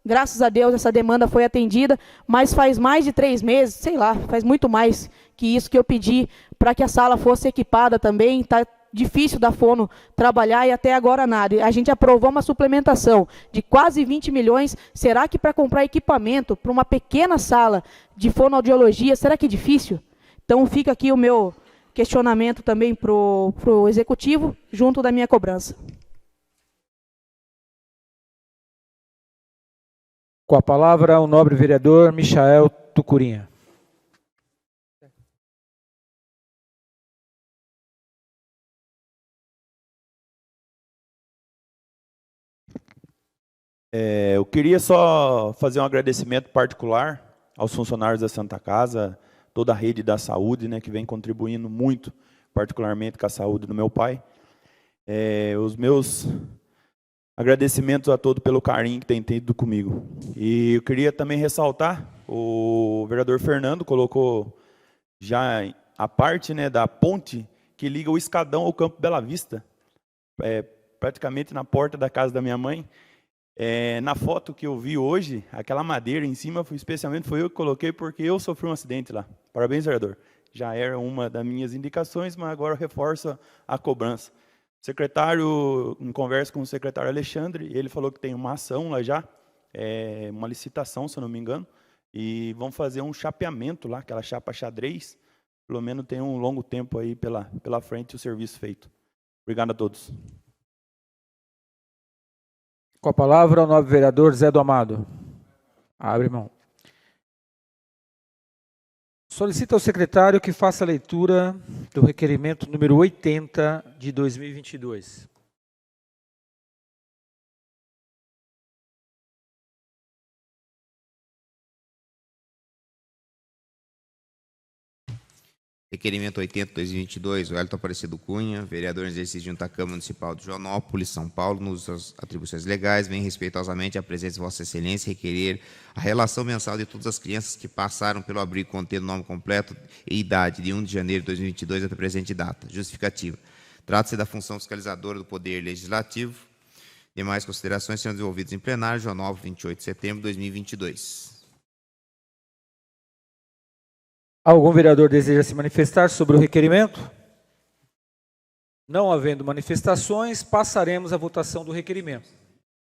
Graças a Deus, essa demanda foi atendida, mas faz mais de 3 meses, sei lá, faz muito mais que isso que eu pedi para que a sala fosse equipada também. Está difícil da fono trabalhar e até agora nada. A gente aprovou uma suplementação de quase 20 milhões. Será que para comprar equipamento para uma pequena sala de fonoaudiologia, será que é difícil? Então fica aqui o meu questionamento também para o executivo, junto da minha cobrança. Com a palavra, o nobre vereador Michael Tucurinha. Eu queria só fazer um agradecimento particular aos funcionários da Santa Casa, toda a rede da saúde, né, que vem contribuindo muito, particularmente com a saúde do meu pai. Os meus agradecimentos a todos pelo carinho que tem tido comigo. E eu queria também ressaltar, o vereador Fernando colocou já a parte, né, da ponte que liga o Escadão ao Campo Bela Vista, praticamente na porta da casa da minha mãe. Na foto que eu vi hoje, aquela madeira em cima, especialmente foi eu que coloquei, porque eu sofri um acidente lá. Parabéns, vereador. Já era uma das minhas indicações, mas agora reforça a cobrança. O secretário, em conversa com o secretário Alexandre, ele falou que tem uma ação lá já, uma licitação, se eu não me engano, e vão fazer um chapeamento lá, aquela chapa xadrez. Pelo menos tem um longo tempo aí pela frente o serviço feito. Obrigado a todos. Com a palavra, o nobre vereador Zé do Amado. Abre mão. Solicita ao secretário que faça a leitura do requerimento número 80 de 2022. Requerimento 80/2022, o Wellington Aparecido Cunha, vereador em exercício junto à Câmara Municipal de Joanópolis, São Paulo, nos suas atribuições legais, vem respeitosamente à presença de Vossa Excelência requerer a relação mensal de todas as crianças que passaram pelo abrigo contendo nome completo e idade de 1 de janeiro de 2022 até a presente data. Justificativa. Trata-se da função fiscalizadora do Poder Legislativo. Demais considerações serão desenvolvidas em plenário, Joanópolis, 28 de setembro de 2022. Algum vereador deseja se manifestar sobre o requerimento? Não havendo manifestações, passaremos à votação do requerimento.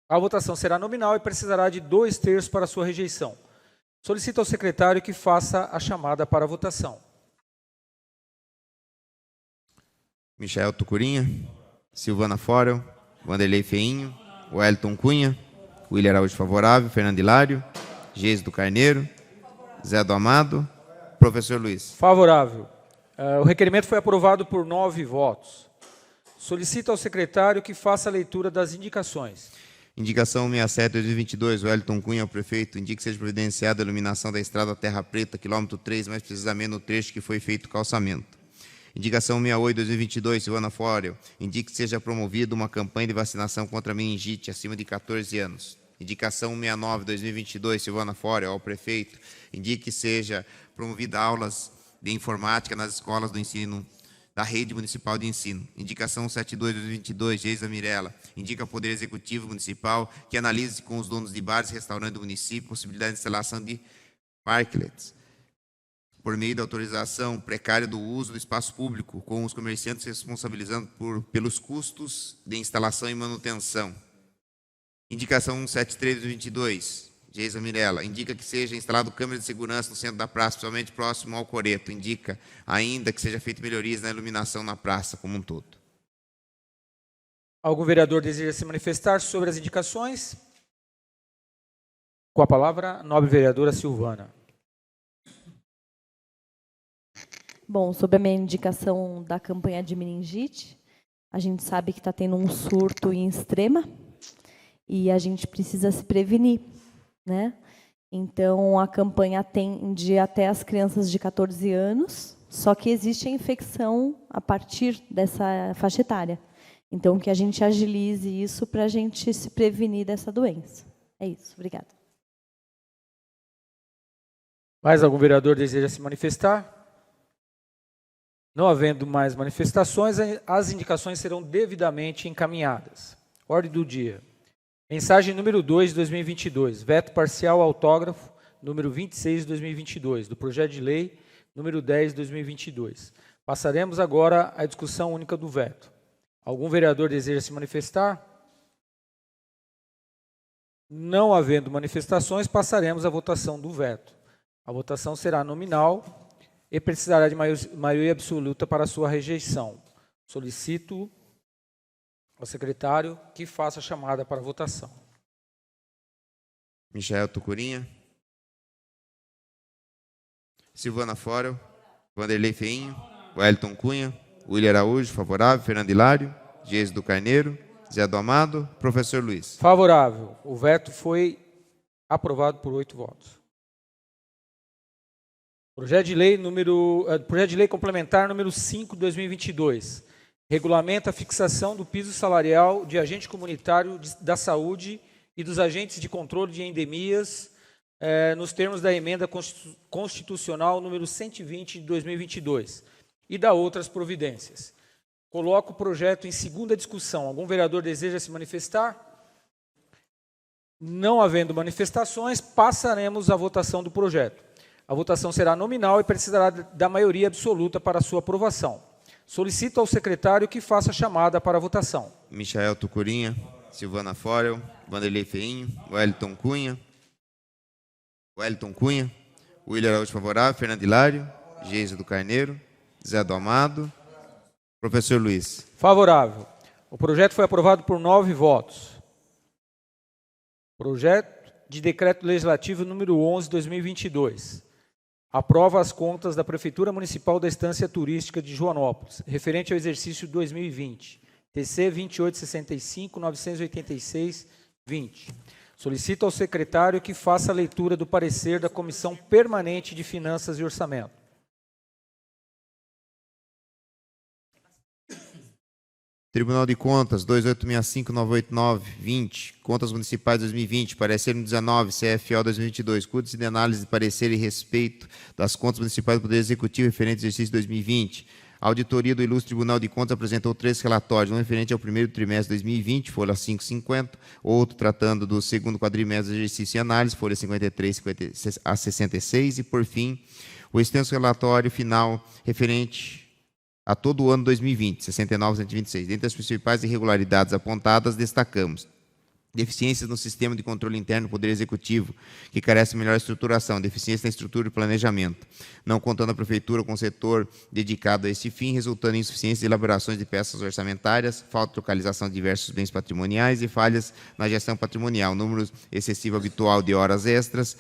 A votação será nominal e precisará de 2/3 para sua rejeição. Solicito ao secretário que faça a chamada para a votação. Michael Tucurinha, Silvana Forel, Vanderlei Feinho, Wellington Cunha, William Araújo favorável, Fernando Hilário, Geis do Carneiro, Zé do Amado, professor Luiz. Favorável. O requerimento foi aprovado por 9 votos. Solicito ao secretário que faça a leitura das indicações. Indicação 67/2022, Wellington Cunha, ao prefeito, indique que seja providenciada a iluminação da estrada Terra Preta, quilômetro 3, mais precisamente no trecho que foi feito o calçamento. Indicação 68/2022, Silvana Forel, indique que seja promovida uma campanha de vacinação contra a meningite acima de 14 anos. Indicação 69/2022, Silvana Forel, ao prefeito, indique que seja promovida aulas de informática nas escolas do ensino da rede municipal de ensino. Indicação 72/2022, Geisa Mirella, indica ao Poder Executivo Municipal que analise com os donos de bares e restaurantes do município a possibilidade de instalação de parklets, por meio da autorização precária do uso do espaço público, com os comerciantes responsabilizando pelos custos de instalação e manutenção. Indicação 73/22, Geisa Mirella, indica que seja instalado câmera de segurança no centro da praça, principalmente próximo ao coreto. Indica ainda que seja feita melhorias na iluminação na praça como um todo. Algum vereador deseja se manifestar sobre as indicações? Com a palavra, a nobre vereadora Silvana. Bom, sobre a minha indicação da campanha de meningite, a gente sabe que está tendo um surto em Extrema e a gente precisa se prevenir, né? Então, a campanha atende até as crianças de 14 anos, só que existe a infecção a partir dessa faixa etária. Então, que a gente agilize isso para a gente se prevenir dessa doença. É isso, obrigada. Mais algum vereador deseja se manifestar? Não havendo mais manifestações, as indicações serão devidamente encaminhadas. Ordem do dia. Mensagem número 2 de 2022, veto parcial autógrafo, número 26 de 2022, do projeto de lei número 10 de 2022. Passaremos agora à discussão única do veto. Algum vereador deseja se manifestar? Não havendo manifestações, passaremos à votação do veto. A votação será nominal e precisará de maioria absoluta para sua rejeição. Solicito ao secretário que faça a chamada para a votação. Michael Tucurinha. Silvana Fórel. Vanderlei Feinho. Wellington Cunha. William Araújo, favorável. Fernando Hilário. Geis do Carneiro. Zé do Amado. Professor Luiz. Favorável. O veto foi aprovado por 8 votos. Projeto de lei complementar número 5 de 2022. Regulamenta a fixação do piso salarial de agente comunitário da saúde e dos agentes de controle de endemias nos termos da emenda constitucional número 120 de 2022 e da outras providências. Coloco o projeto em segunda discussão. Algum vereador deseja se manifestar? Não havendo manifestações, passaremos à votação do projeto. A votação será nominal e precisará da maioria absoluta para sua aprovação. Solicito ao secretário que faça a chamada para a votação. Michael Tucurinha. Silvana Fórel. Vanderlei Feinho. Wellington Cunha. William Araújo, favorável. Fernando Hilário. Geisa do Carneiro. Zé do Amado. Professor Luiz. Favorável. O projeto foi aprovado por 9 votos. Projeto de decreto legislativo número 11 de 2022. Aprova as contas da Prefeitura Municipal da Estância Turística de Joanópolis, referente ao exercício 2020, TC 2865-986-20. Solicito ao secretário que faça a leitura do parecer da Comissão Permanente de Finanças e Orçamento. Tribunal de Contas, 2865-989-20. Contas Municipais 2020, parecer no 19, CFO 2022. Cúdice de análise de parecer e respeito das contas municipais do Poder Executivo referente ao exercício 2020. A auditoria do Ilustre Tribunal de Contas apresentou 3 relatórios, um referente ao primeiro trimestre de 2020, folha 550, outro tratando do segundo quadrimestre do exercício e análise, folha 53 a 66, e, por fim, o extenso relatório final referente a todo o ano 2020, 69.126. Dentre as principais irregularidades apontadas, destacamos deficiências no sistema de controle interno do Poder Executivo, que carece de melhor estruturação, deficiência na estrutura e planejamento, não contando a Prefeitura com o setor dedicado a este fim, resultando em insuficiência de elaborações de peças orçamentárias, falta de localização de diversos bens patrimoniais e falhas na gestão patrimonial, número excessivo habitual de horas extras,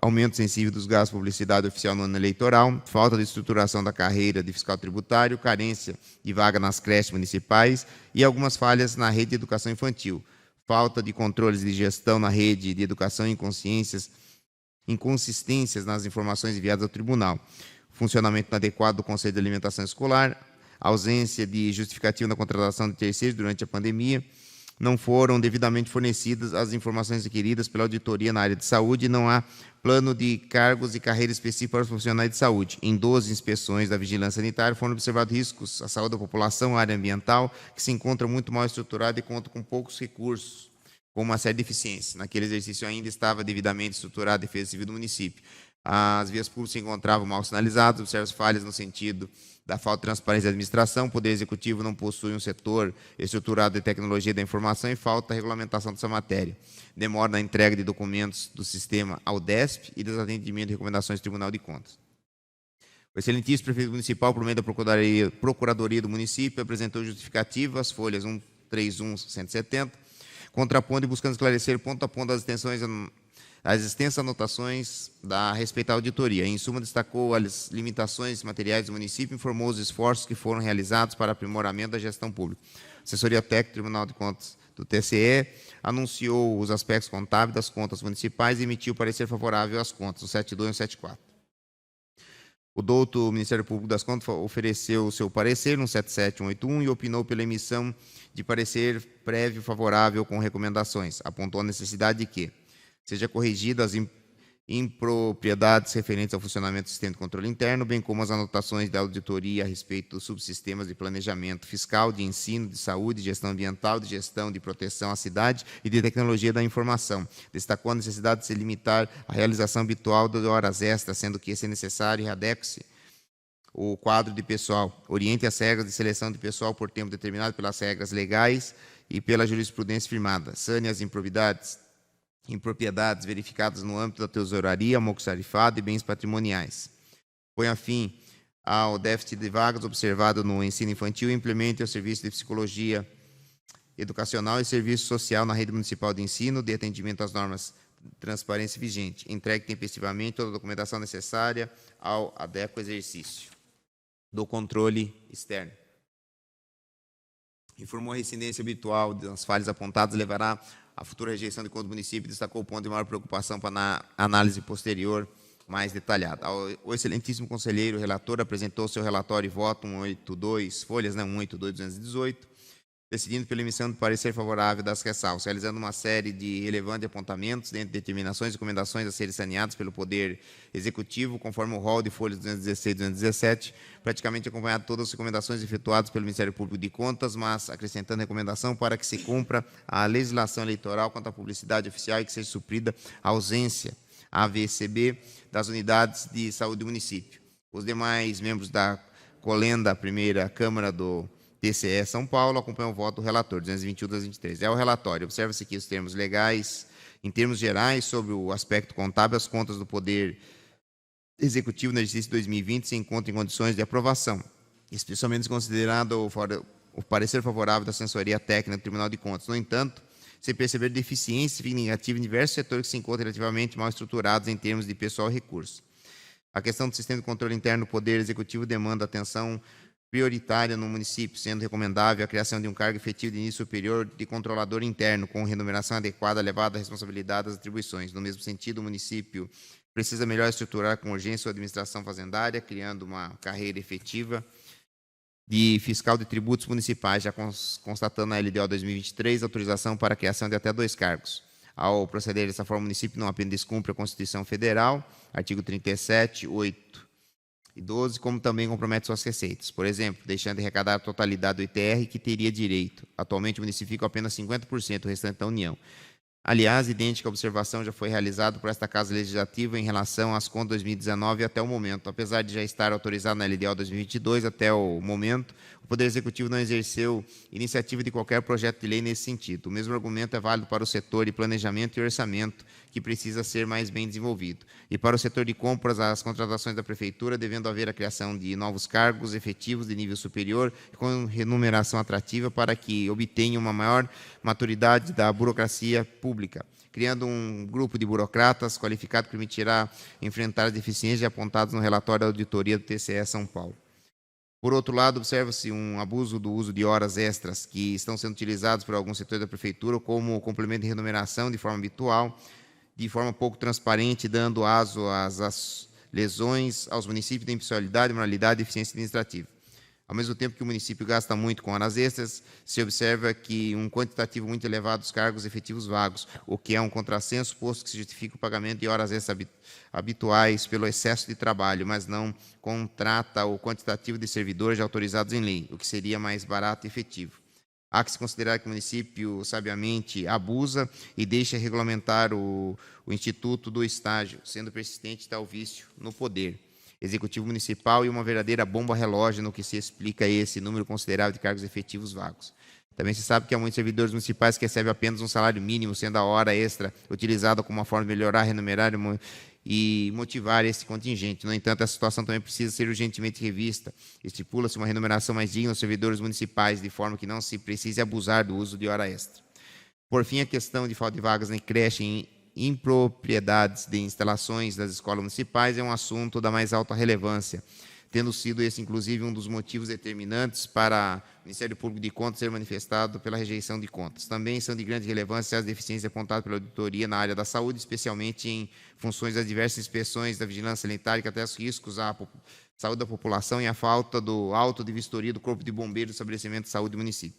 aumento sensível dos gastos de publicidade oficial no ano eleitoral, falta de estruturação da carreira de fiscal tributário, carência de vaga nas creches municipais e algumas falhas na rede de educação infantil, falta de controles de gestão na rede de educação e inconsistências nas informações enviadas ao tribunal, funcionamento inadequado do Conselho de Alimentação Escolar, ausência de justificativa na contratação de terceiros durante a pandemia, não foram devidamente fornecidas as informações requeridas pela auditoria na área de saúde e não há plano de cargos e carreira específico para os profissionais de saúde. Em 12 inspeções da vigilância sanitária foram observados riscos à saúde da população, à área ambiental, que se encontra muito mal estruturada e conta com poucos recursos, com uma série de deficiências. Naquele exercício ainda estava devidamente estruturada a defesa civil do município. As vias públicas se encontravam mal sinalizadas, observam falhas no sentido da falta de transparência da administração, o Poder Executivo não possui um setor estruturado de tecnologia da informação e falta a regulamentação dessa matéria. Demora na entrega de documentos do sistema ao DESP e desatendimento de recomendações do Tribunal de Contas. O excelentíssimo prefeito municipal, por meio da Procuradoria do município, apresentou justificativas, folhas 131-170, contrapondo e buscando esclarecer ponto a ponto as extensas anotações a respeito à auditoria. Em suma, destacou as limitações materiais do município e informou os esforços que foram realizados para aprimoramento da gestão pública. A Assessoria Técnica do Tribunal de Contas do TCE anunciou os aspectos contábeis das contas municipais e emitiu parecer favorável às contas, o 72 e o 74. O douto Ministério Público das Contas ofereceu o seu parecer no 7781 e opinou pela emissão de parecer prévio favorável com recomendações. Apontou a necessidade de que seja corrigida impropriedades referentes ao funcionamento do sistema de controle interno, bem como as anotações da auditoria a respeito dos subsistemas de planejamento fiscal, de ensino, de saúde, de gestão ambiental, de gestão de proteção à cidade e de tecnologia da informação. Destacou a necessidade de se limitar à realização habitual de horas extras, sendo que, se necessário, adeque-se o quadro de pessoal, oriente as regras de seleção de pessoal por tempo determinado pelas regras legais e pela jurisprudência firmada, sane as impropriedades verificadas no âmbito da tesouraria, almoxarifado e bens patrimoniais. Ponha fim ao déficit de vagas observado no ensino infantil e implemente o serviço de psicologia educacional e serviço social na rede municipal de ensino, de atendimento às normas de transparência vigente. Entregue tempestivamente toda a documentação necessária ao adequado exercício do controle externo. Informou a reincidência habitual das falhas apontadas levará à futura rejeição de conta do município e destacou o ponto de maior preocupação para a análise posterior mais detalhada. O excelentíssimo conselheiro relator apresentou seu relatório e voto 182, folhas 182-218, decidindo pela emissão de parecer favorável das ressalvas, realizando uma série de relevantes apontamentos dentro de determinações e recomendações a serem saneadas pelo Poder Executivo, conforme o rol de folhas 216 e 217, praticamente acompanhado todas as recomendações efetuadas pelo Ministério Público de Contas, mas acrescentando recomendação para que se cumpra a legislação eleitoral quanto à publicidade oficial e que seja suprida a ausência AVCB das unidades de saúde do município. Os demais membros da Colenda, primeira Câmara do TCE São Paulo, acompanham o voto do relator, 221 das 23. É o relatório. Observa-se que os termos legais, em termos gerais, sobre o aspecto contábil, as contas do Poder Executivo no exercício de 2020 se encontram em condições de aprovação, especialmente considerado o parecer favorável da Assessoria Técnica do Tribunal de Contas. No entanto, se perceber deficiência significativa em diversos setores que se encontram relativamente mal estruturados em termos de pessoal e recursos. A questão do sistema de controle interno do Poder Executivo demanda atenção prioritária no município, sendo recomendável a criação de um cargo efetivo de nível superior de controlador interno, com remuneração adequada, elevada à responsabilidade das atribuições. No mesmo sentido, o município precisa melhor estruturar com urgência sua administração fazendária, criando uma carreira efetiva de fiscal de tributos municipais, já constatando na LDO 2023 autorização para a criação de até 2 cargos. Ao proceder dessa forma, o município não apenas descumpre a Constituição Federal, artigo 37, 8 e 12, como também compromete suas receitas. Por exemplo, deixando de arrecadar a totalidade do ITR que teria direito. Atualmente, o município fica apenas 50%, o restante da União. Aliás, idêntica observação já foi realizada por esta Casa Legislativa em relação às contas 2019 até o momento. Apesar de já estar autorizado na LDO 2022 até o momento, o Poder Executivo não exerceu iniciativa de qualquer projeto de lei nesse sentido. O mesmo argumento é válido para o setor de planejamento e orçamento, que precisa ser mais bem desenvolvido. E para o setor de compras, as contratações da Prefeitura, devendo haver a criação de novos cargos efetivos de nível superior, com remuneração atrativa para que obtenham uma maior maturidade da burocracia pública, criando um grupo de burocratas qualificado que permitirá enfrentar as deficiências apontadas no relatório da auditoria do TCE São Paulo. Por outro lado, observa-se um abuso do uso de horas extras que estão sendo utilizados por alguns setores da Prefeitura como complemento de remuneração de forma habitual, de forma pouco transparente, dando aso às lesões aos municípios de impessoalidade, moralidade e eficiência administrativa. Ao mesmo tempo que o município gasta muito com horas extras, se observa que um quantitativo muito elevado dos cargos efetivos vagos, o que é um contrassenso, posto que se justifica o pagamento de horas extras habituais pelo excesso de trabalho, mas não contrata o quantitativo de servidores já autorizados em lei, o que seria mais barato e efetivo. Há que se considerar que o município, sabiamente, abusa e deixa regulamentar o Instituto do Estágio, sendo persistente tal vício no poder Executivo Municipal e uma verdadeira bomba relógio no que se explica esse número considerável de cargos efetivos vagos. Também se sabe que há muitos servidores municipais que recebem apenas um salário mínimo, sendo a hora extra utilizada como uma forma de melhorar, remunerar e motivar esse contingente. No entanto, essa situação também precisa ser urgentemente revista. Estipula-se uma remuneração mais digna aos servidores municipais, de forma que não se precise abusar do uso de hora extra. Por fim, a questão de falta de vagas na creche em impropriedades de instalações das escolas municipais é um assunto da mais alta relevância, tendo sido esse, inclusive, um dos motivos determinantes para o Ministério Público de Contas ser manifestado pela rejeição de contas. Também são de grande relevância as deficiências apontadas pela auditoria na área da saúde, especialmente em funções das diversas inspeções da vigilância sanitária, que até os riscos à saúde da população e a falta do auto de vistoria do Corpo de Bombeiros do estabelecimento de saúde do município.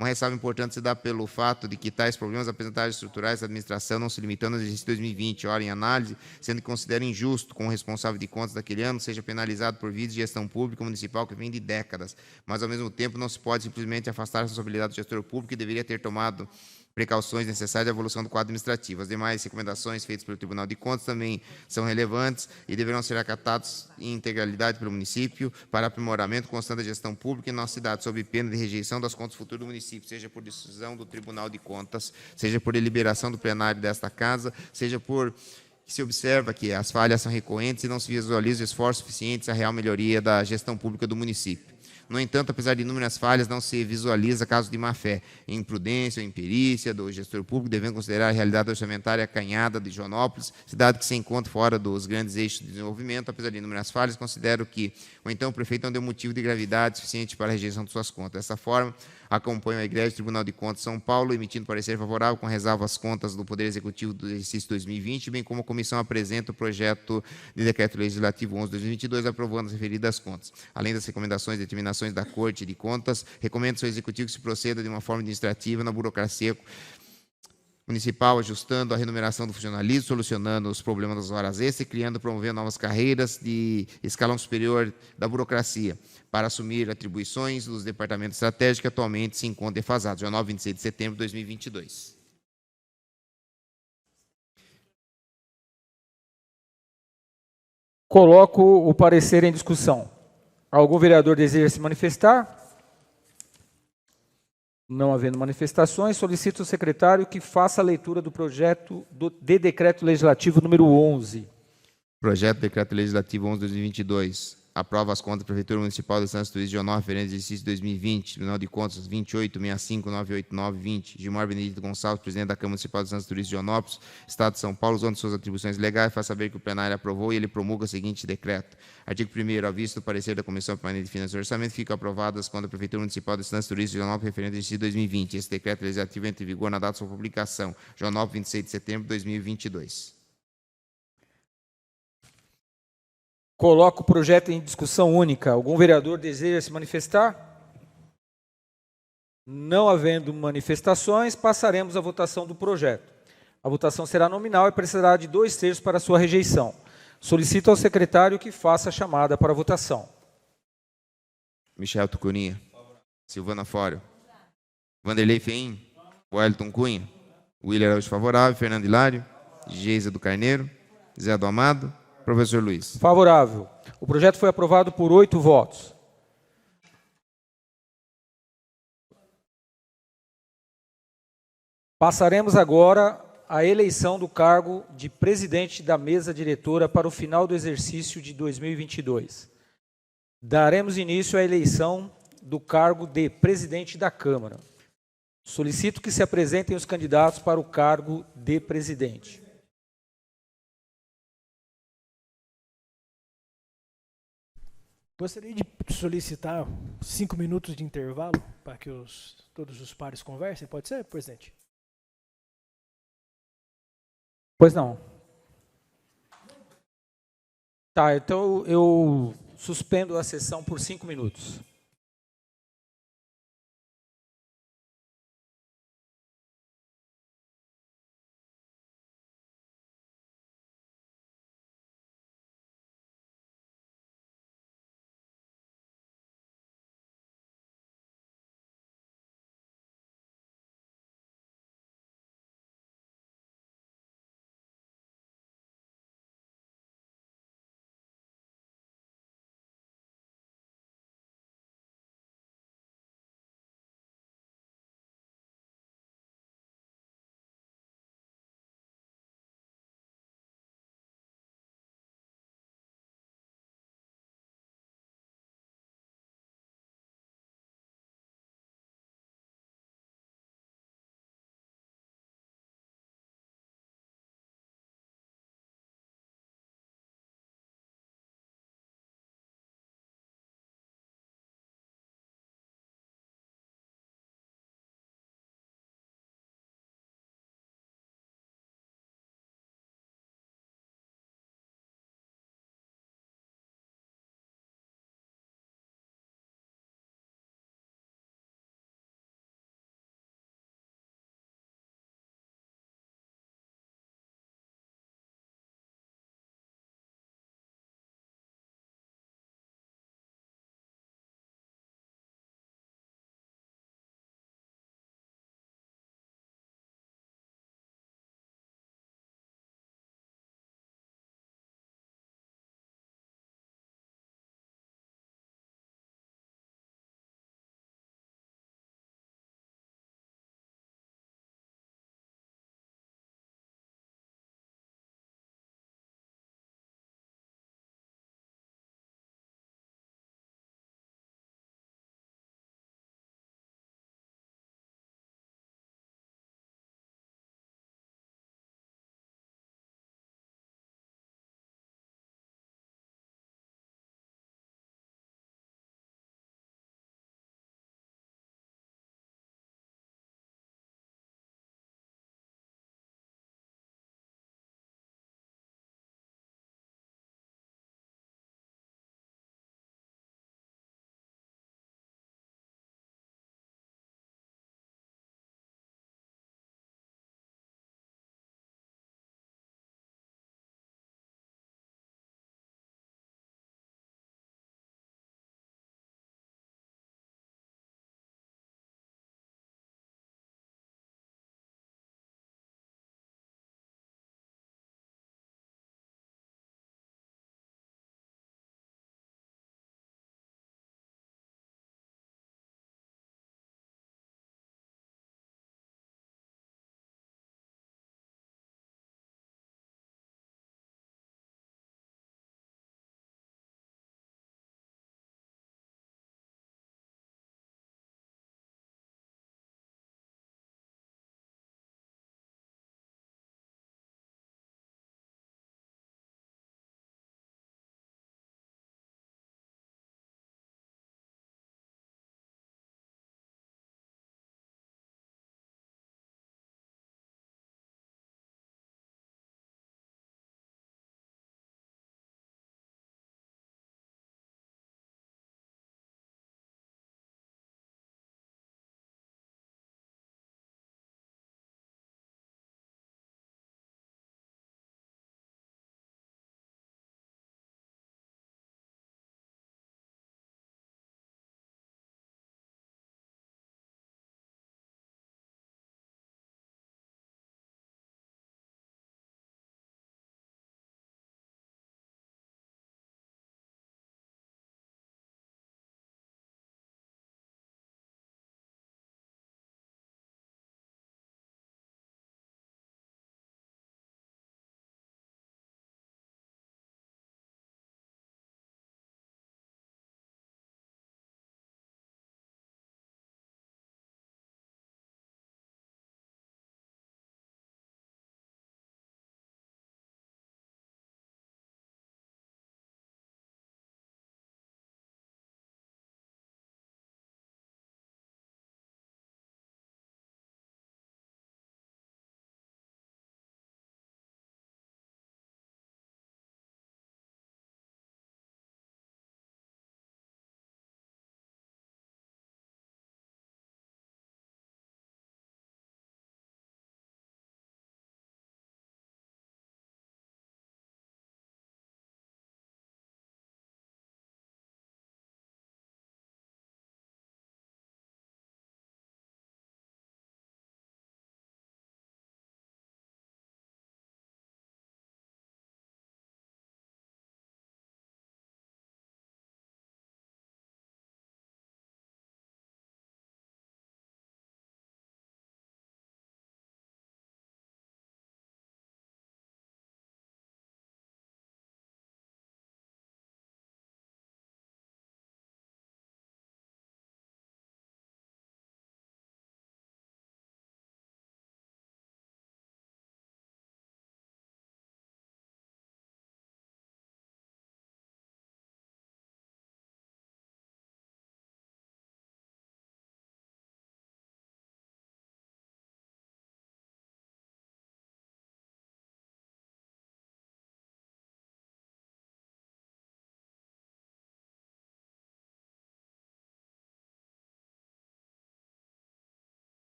Uma ressalva importante se dá pelo fato de que tais problemas apresentados estruturais da administração não se limitando ao exercício 2020, ora em análise, sendo que considera injusto com o responsável de contas daquele ano seja penalizado por vícios de gestão pública municipal que vem de décadas, mas ao mesmo tempo não se pode simplesmente afastar a responsabilidade do gestor público que deveria ter tomado precauções necessárias à evolução do quadro administrativo. As demais recomendações feitas pelo Tribunal de Contas também são relevantes e deverão ser acatadas em integralidade pelo município para aprimoramento constante da gestão pública em nossa cidade, sob pena de rejeição das contas futuras do município, seja por decisão do Tribunal de Contas, seja por deliberação do plenário desta Casa, seja por que se observa que as falhas são recorrentes e não se visualiza esforços suficientes à real melhoria da gestão pública do município. No entanto, apesar de inúmeras falhas, não se visualiza caso de má-fé, imprudência ou imperícia do gestor público, devendo considerar a realidade orçamentária acanhada de Joanópolis, cidade que se encontra fora dos grandes eixos de desenvolvimento. Apesar de inúmeras falhas, considero que o então prefeito não deu motivo de gravidade suficiente para a rejeição de suas contas. Dessa forma, acompanho a Igreja do Tribunal de Contas de São Paulo, emitindo parecer favorável com ressalva às contas do Poder Executivo do exercício 2020, bem como a comissão apresenta o projeto de decreto legislativo 11/2022, aprovando as referidas contas. Além das recomendações e determinações da Corte de Contas, recomendo ao Executivo que se proceda de uma forma administrativa na burocracia municipal, ajustando a remuneração do funcionalismo, solucionando os problemas das horas extras e criando e promovendo novas carreiras de escalão superior da burocracia, para assumir atribuições dos departamentos estratégicos que atualmente se encontram defasados. Jornal 26 de setembro de 2022. Coloco o parecer em discussão. Algum vereador deseja se manifestar? Não havendo manifestações, solicito ao secretário que faça a leitura do projeto de decreto legislativo número 11. Projeto de decreto legislativo 11/2022. Aprova as contas da Prefeitura Municipal de Santos Luís de Joanópolis, referente ao exercício 2020, Tribunal de Contas 286598920, Gilmar Benedito Gonçalves, presidente da Câmara Municipal de Santos Luís de Joanópolis, Estado de São Paulo, usando suas atribuições legais, faz saber que o plenário aprovou e ele promulga o seguinte decreto. Artigo 1º, à vista do parecer da Comissão Permanente de Finanças e Orçamento, ficam aprovadas as contas da Prefeitura Municipal de Santos Luís de Joanópolis, referente ao exercício 2020. Esse decreto legislativo entra em vigor na data de sua publicação, Joanópolis, 26 de setembro de 2022. Coloco o projeto em discussão única. Algum vereador deseja se manifestar? Não havendo manifestações, passaremos à votação do projeto. A votação será nominal e precisará de 2/3 para sua rejeição. Solicito ao secretário que faça a chamada para a votação. Michel Tucurinha. Silvana Fório. Vanderlei Feim. Wellington Cunha. William Araújo favorável. Fernando Hilário. Geisa do Carneiro. Zé do Amado. Professor Luiz. Favorável. O projeto foi aprovado por 8 votos. Passaremos agora à eleição do cargo de presidente da mesa diretora para o final do exercício de 2022. Daremos início à eleição do cargo de presidente da Câmara. Solicito que se apresentem os candidatos para o cargo de presidente. Gostaria de solicitar 5 minutos de intervalo para que todos os pares conversem. Pode ser, presidente? Pois não. Tá, então eu suspendo a sessão por 5 minutos.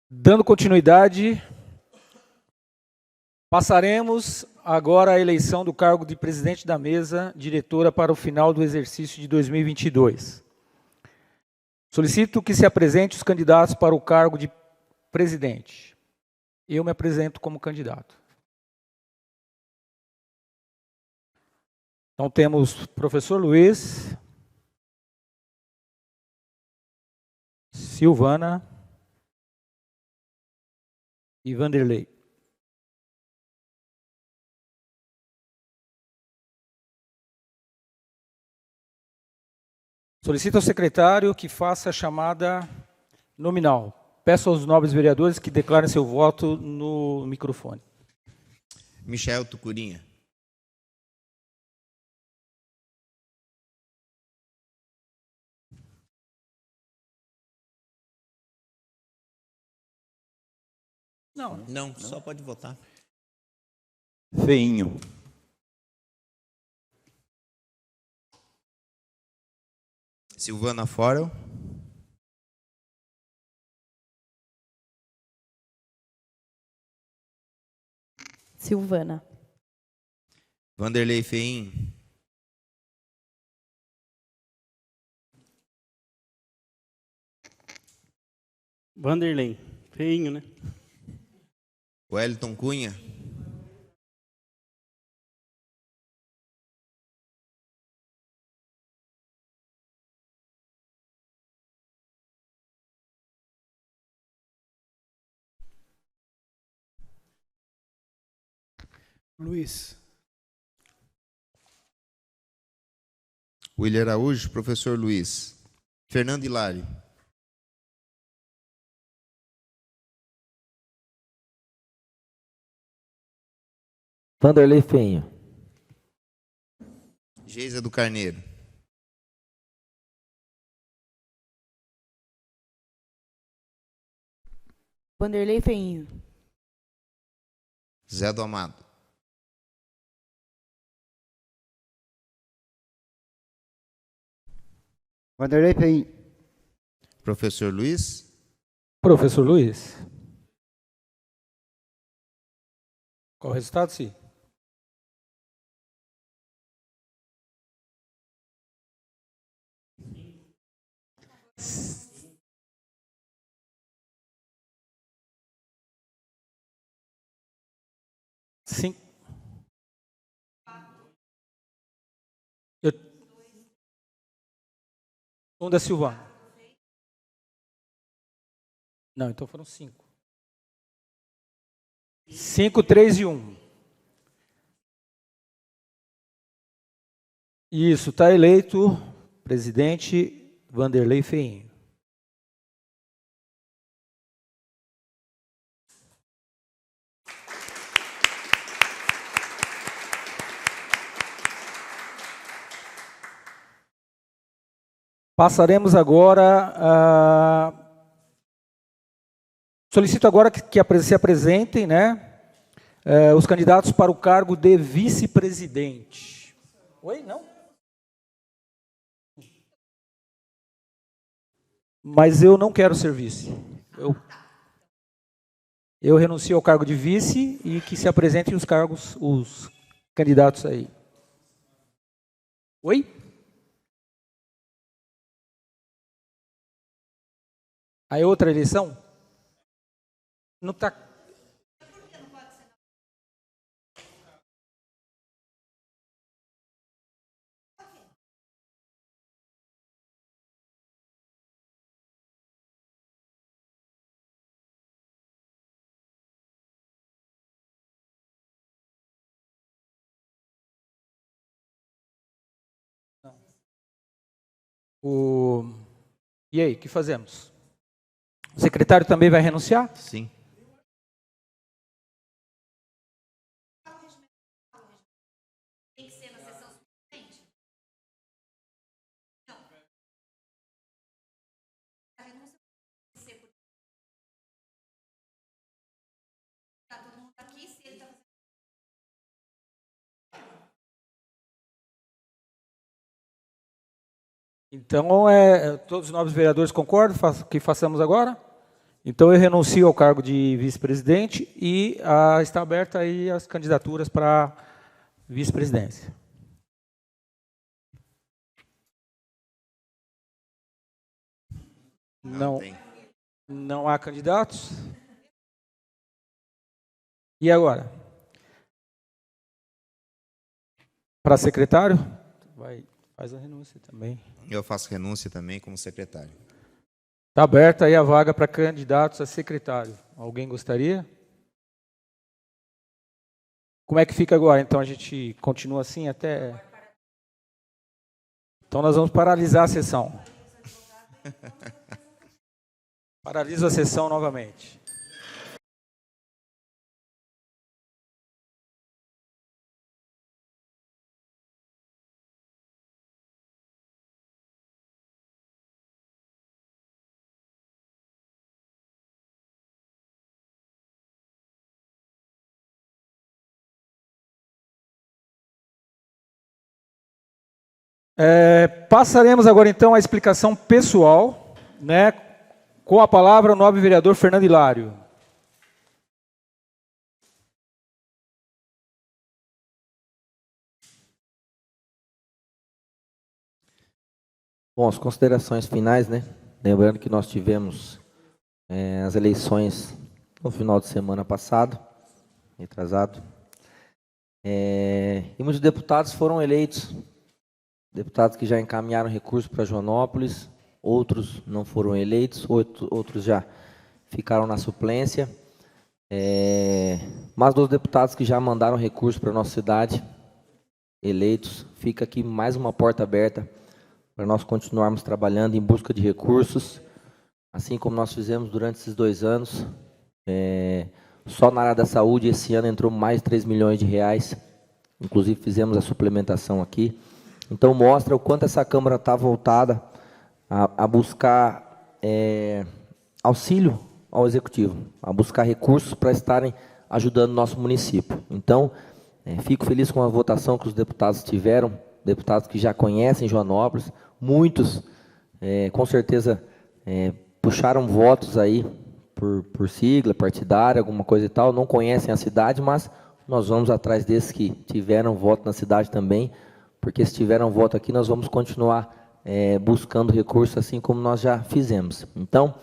Dando continuidade, passaremos agora à eleição do cargo de presidente da mesa diretora para o final do exercício de 2022. Solicito que se apresente os candidatos para o cargo de presidente. Eu me apresento como candidato. Então temos professor Luiz, Silvana e Vanderlei. Solicito ao secretário que faça a chamada nominal. Peço aos nobres vereadores que declarem seu voto no microfone. Michel Tucurinha. Não, só pode votar. Feinho. Silvana Forel. Silvana. Vanderlei Feim. Vanderlei. Feinho, né? Wellington Cunha. Luiz. William Araújo, professor Luiz. Fernando Hilário. Vanderlei Feinho. Geisa do Carneiro. Vanderlei Feinho. Zé do Amado. Vanderlei Feinho. Professor Luiz. Professor Luiz. Qual o resultado, sim? Sim. Um da Silvana. Não, então foram 5. 5, 3 e 1. Isso, está eleito presidente Vanderlei Feinho. Passaremos agora a... Solicito agora que se apresentem, né, os candidatos para o cargo de vice-presidente. Oi? Não? Mas eu não quero ser vice. Eu renuncio ao cargo de vice e que se apresentem os candidatos aí. Oi? Aí outra eleição? Não está. E aí, o que fazemos? O secretário também vai renunciar? Sim. Tem que ser na sessão subsequente? Não. A renúncia tem que ser por... Está todo mundo aqui, se ele está fazendo... Então, todos os nobres vereadores concordam que façamos agora? Então, eu renuncio ao cargo de vice-presidente e está aberta aí as candidaturas para vice-presidência. Não há candidatos? E agora? Para secretário? Faz a renúncia também. Eu faço renúncia também como secretário. Está aberta aí a vaga para candidatos a secretário. Alguém gostaria? Como é que fica agora? Então, a gente continua assim até... Então, nós vamos paralisar a sessão. Paraliso a sessão novamente. Passaremos agora, então, à explicação pessoal, né, com a palavra o nobre vereador Fernando Hilário. Bom, as considerações finais, né? Lembrando que nós tivemos as eleições no final de semana passado, retrasado, e muitos deputados foram eleitos. Deputados que já encaminharam recurso para Joanópolis, outros não foram eleitos, outros já ficaram na suplência. Mas dos deputados que já mandaram recurso para a nossa cidade, eleitos, fica aqui mais uma porta aberta para nós continuarmos trabalhando em busca de recursos, assim como nós fizemos durante esses 2 anos. Só na área da saúde, esse ano entrou mais de 3 milhões de reais, inclusive fizemos a suplementação aqui. Então, mostra o quanto essa Câmara está voltada a buscar auxílio ao Executivo, a buscar recursos para estarem ajudando o nosso município. Então, fico feliz com a votação que os deputados tiveram, deputados que já conhecem Joanópolis, muitos, com certeza, puxaram votos aí por sigla partidária, alguma coisa e tal, não conhecem a cidade, mas nós vamos atrás desses que tiveram voto na cidade também, porque se tiveram voto aqui, nós vamos continuar buscando recursos, assim como nós já fizemos. Então,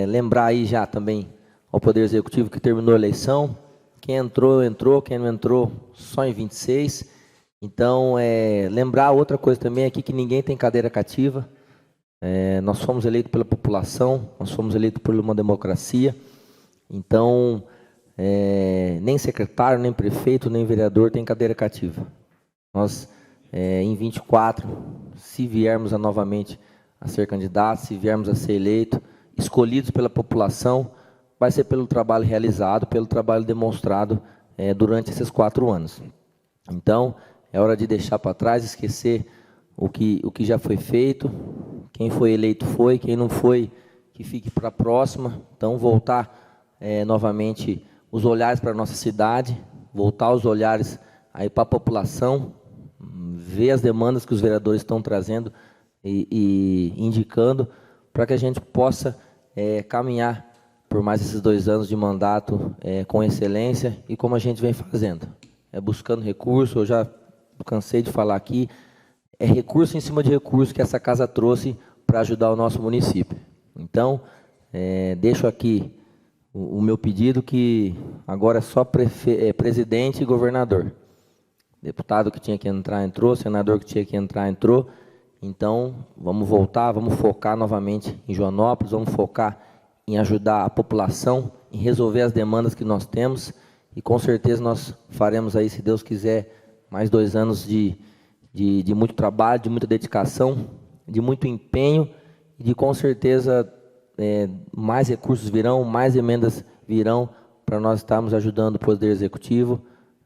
lembrar aí já também ao Poder Executivo que terminou a eleição, quem entrou, entrou, quem não entrou, só em 26. Então, lembrar outra coisa também aqui, que ninguém tem cadeira cativa. Nós fomos eleitos pela população, nós fomos eleitos por uma democracia. Então, nem secretário, nem prefeito, nem vereador tem cadeira cativa. Nós, em 24, se viermos novamente a ser candidatos, se viermos a ser eleitos, escolhidos pela população, vai ser pelo trabalho realizado, pelo trabalho demonstrado durante esses 4 anos. Então, é hora de deixar para trás, esquecer o que já foi feito, quem foi eleito foi, quem não foi, que fique para a próxima. Então, voltar novamente os olhares para a nossa cidade, voltar os olhares aí para a população, ver as demandas que os vereadores estão trazendo e indicando, para que a gente possa caminhar por mais esses 2 anos de mandato com excelência e como a gente vem fazendo. Buscando recurso, eu já cansei de falar aqui, recurso em cima de recurso que essa casa trouxe para ajudar o nosso município. Então, deixo aqui o meu pedido, que agora é só presidente e governador. Deputado que tinha que entrar, entrou, senador que tinha que entrar, entrou. Então, vamos voltar, vamos focar novamente em Joanópolis, vamos focar em ajudar a população, em resolver as demandas que nós temos, e com certeza nós faremos aí, se Deus quiser, mais 2 anos de muito trabalho, de muita dedicação, de muito empenho, e de com certeza mais recursos virão, mais emendas virão, para nós estarmos ajudando o Poder Executivo,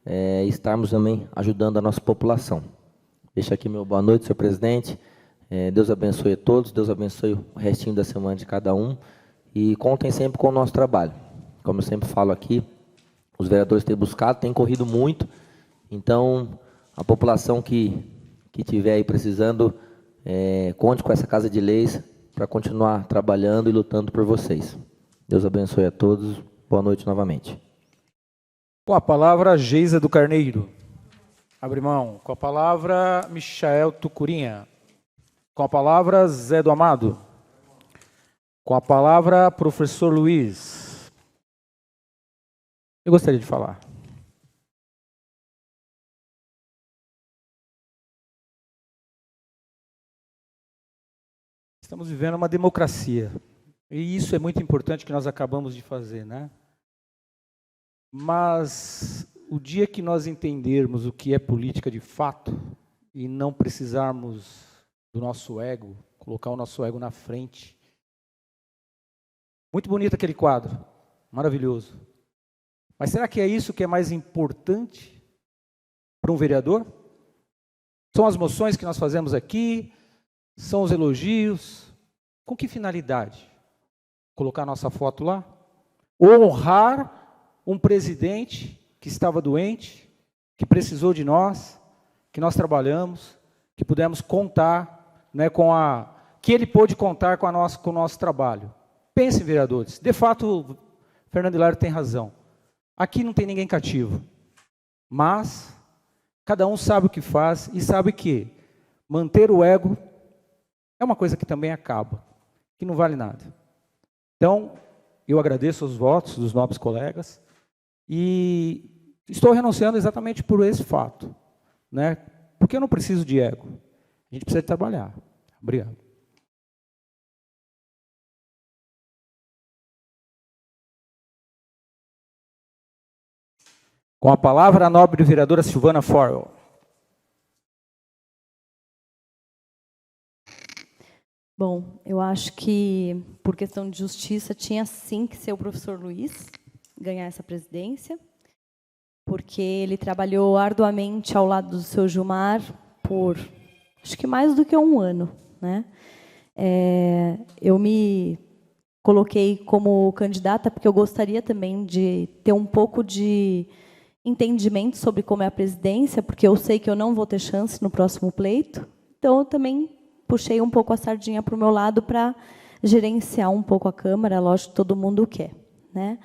e estarmos também ajudando a nossa população. Deixo aqui meu boa noite, senhor presidente. Deus abençoe a todos, Deus abençoe o restinho da semana de cada um, e contem sempre com o nosso trabalho. Como eu sempre falo aqui, os vereadores têm buscado, têm corrido muito, então a população que estiver aí precisando, conte com essa Casa de Leis para continuar trabalhando e lutando por vocês. Deus abençoe a todos. Boa noite novamente. Com a palavra, Geisa do Carneiro. Abre mão. Com a palavra, Michael Tucurinha. Com a palavra, Zé do Amado. Com a palavra, professor Luiz. Eu gostaria de falar. Estamos vivendo uma democracia. E isso é muito importante que nós acabamos de fazer, né? Mas o dia que nós entendermos o que é política de fato e não precisarmos do nosso ego, colocar o nosso ego na frente. Muito bonito aquele quadro, maravilhoso. Mas será que é isso que é mais importante para um vereador? São as moções que nós fazemos aqui? São os elogios? Com que finalidade? Colocar nossa foto lá? Honrar um presidente que estava doente, que precisou de nós, que nós trabalhamos, que pudemos contar, né, que ele pôde contar com o nosso trabalho. Pensem, vereadores, de fato, Fernando Hilário tem razão. Aqui não tem ninguém cativo, mas cada um sabe o que faz e sabe que manter o ego é uma coisa que também acaba, que não vale nada. Então, eu agradeço os votos dos nobres colegas e estou renunciando exatamente por esse fato, né? Porque eu não preciso de ego, a gente precisa de trabalhar. Obrigado. Com a palavra, a nobre vereadora Silvana Forwell. Bom, eu acho que, por questão de justiça, tinha sim que ser o professor Luiz ganhar essa presidência, porque ele trabalhou arduamente ao lado do seu Gilmar por, acho que mais do que um ano, né? Eu me coloquei como candidata porque eu gostaria também de ter um pouco de entendimento sobre como é a presidência, porque eu sei que eu não vou ter chance no próximo pleito, então eu também puxei um pouco a sardinha para o meu lado para gerenciar um pouco a Câmara, lógico que todo mundo quer, né?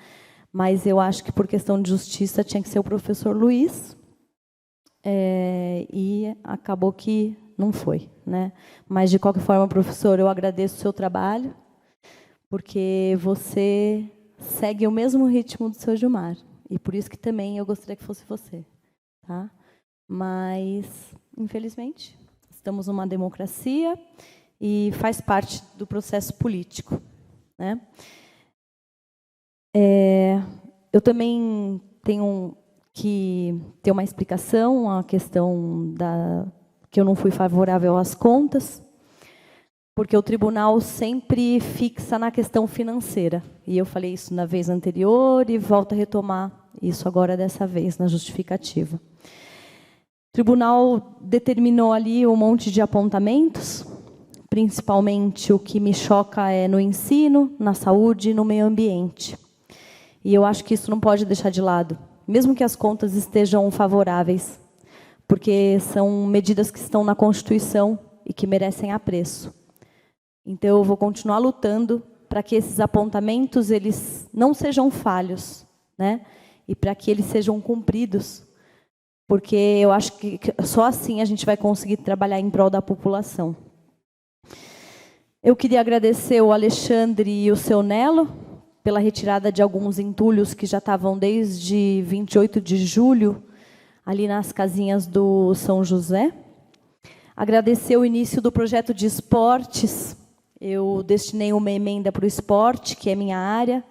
Mas eu acho que por questão de justiça tinha que ser o professor Luiz, e acabou que não foi, né? Mas de qualquer forma, professor, eu agradeço o seu trabalho, porque você segue o mesmo ritmo do seu Gilmar, e por isso que também eu gostaria que fosse você, tá? Mas, infelizmente, estamos numa democracia e faz parte do processo político, né? Eu também tenho que ter uma explicação à questão que eu não fui favorável às contas, porque o tribunal sempre fixa na questão financeira. E eu falei isso na vez anterior e volto a retomar isso agora dessa vez, na justificativa. O tribunal determinou ali um monte de apontamentos, principalmente o que me choca é no ensino, na saúde e no meio ambiente. E eu acho que isso não pode deixar de lado, mesmo que as contas estejam favoráveis, porque são medidas que estão na Constituição e que merecem apreço. Então, eu vou continuar lutando para que esses apontamentos eles não sejam falhos, né? E para que eles sejam cumpridos, porque eu acho que só assim a gente vai conseguir trabalhar em prol da população. Eu queria agradecer o Alexandre e o seu Nelo pela retirada de alguns entulhos que já estavam desde 28 de julho, ali nas casinhas do São José. Agradecer o início do projeto de esportes. Eu destinei uma emenda para o esporte, que é minha área,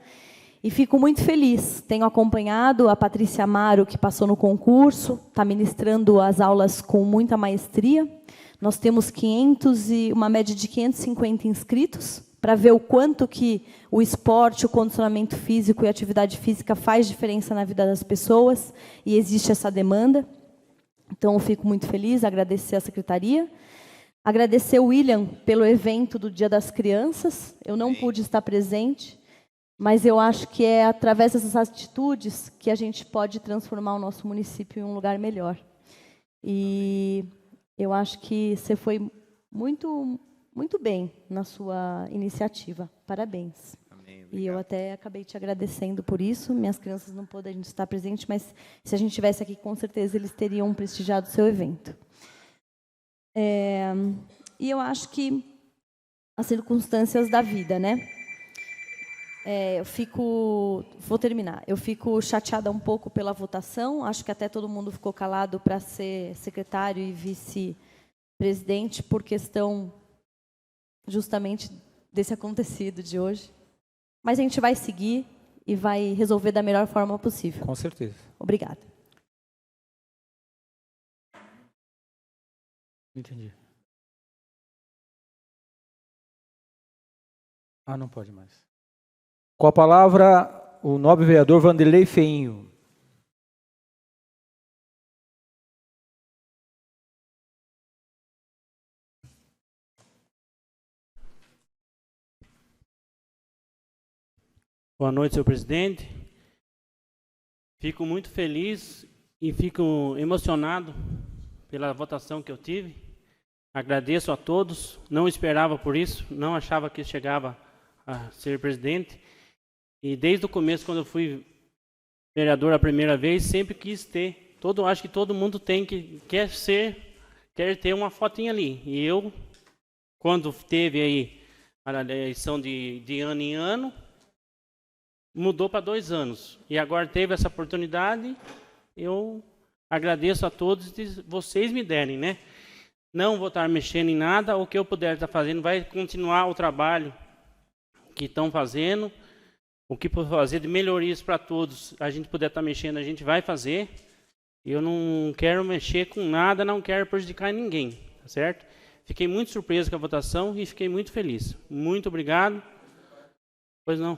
e fico muito feliz. Tenho acompanhado a Patrícia Amaro, que passou no concurso, está ministrando as aulas com muita maestria. Nós temos uma média de 550 inscritos, para ver o quanto que o esporte, o condicionamento físico e a atividade física faz diferença na vida das pessoas, e existe essa demanda. Então, eu fico muito feliz, agradecer a secretaria. Agradecer o William pelo evento do Dia das Crianças. Eu não pude estar presente, mas eu acho que é através dessas atitudes que a gente pode transformar o nosso município em um lugar melhor. E eu acho que você foi muito bem na sua iniciativa. Parabéns. Amém. E eu até acabei te agradecendo por isso. Minhas crianças não podem estar presentes, mas se a gente estivesse aqui, com certeza eles teriam prestigiado o seu evento. E eu acho que as circunstâncias da vida, né? Vou terminar. Eu fico chateada um pouco pela votação. Acho que até todo mundo ficou calado para ser secretário e vice-presidente por questão justamente desse acontecido de hoje. Mas a gente vai seguir e vai resolver da melhor forma possível. Com certeza. Obrigada. Entendi. Não pode mais. Com a palavra, o nobre vereador Vanderlei Feinho. Boa noite, senhor presidente. Fico muito feliz e fico emocionado pela votação que eu tive. Agradeço a todos. Não esperava por isso, não achava que chegava a ser presidente. E desde o começo, quando eu fui vereador a primeira vez, sempre quis ter. Acho que todo mundo quer ter uma fotinha ali. E eu, quando teve aí a eleição de ano em ano, mudou para 2 anos. E agora teve essa oportunidade, eu agradeço a todos de vocês me derem, né? Não vou estar mexendo em nada, o que eu puder estar fazendo, vai continuar o trabalho que estão fazendo, o que for fazer de melhorias para todos, a gente puder estar mexendo, a gente vai fazer. Eu não quero mexer com nada, não quero prejudicar ninguém, tá certo? Fiquei muito surpreso com a votação e fiquei muito feliz. Muito obrigado. Pois não.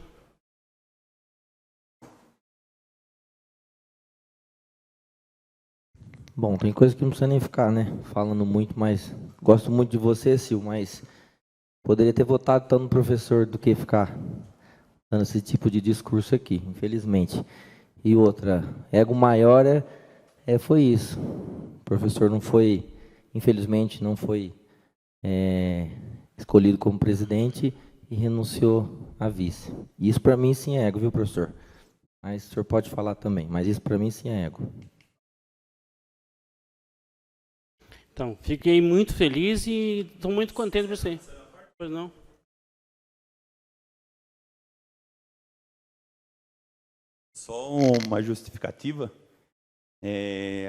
Bom, tem coisa que não precisa nem ficar, né, falando muito, mas gosto muito de você, Sil, mas poderia ter votado tanto no professor do que ficar dando esse tipo de discurso aqui, infelizmente. E outra, ego maior foi isso. O professor não foi, infelizmente, não foi escolhido como presidente e renunciou a vice. Isso para mim sim é ego, viu, professor? Mas o senhor pode falar também, mas isso para mim sim é ego. Então, fiquei muito feliz e estou muito contente por você. Pois não. Só uma justificativa.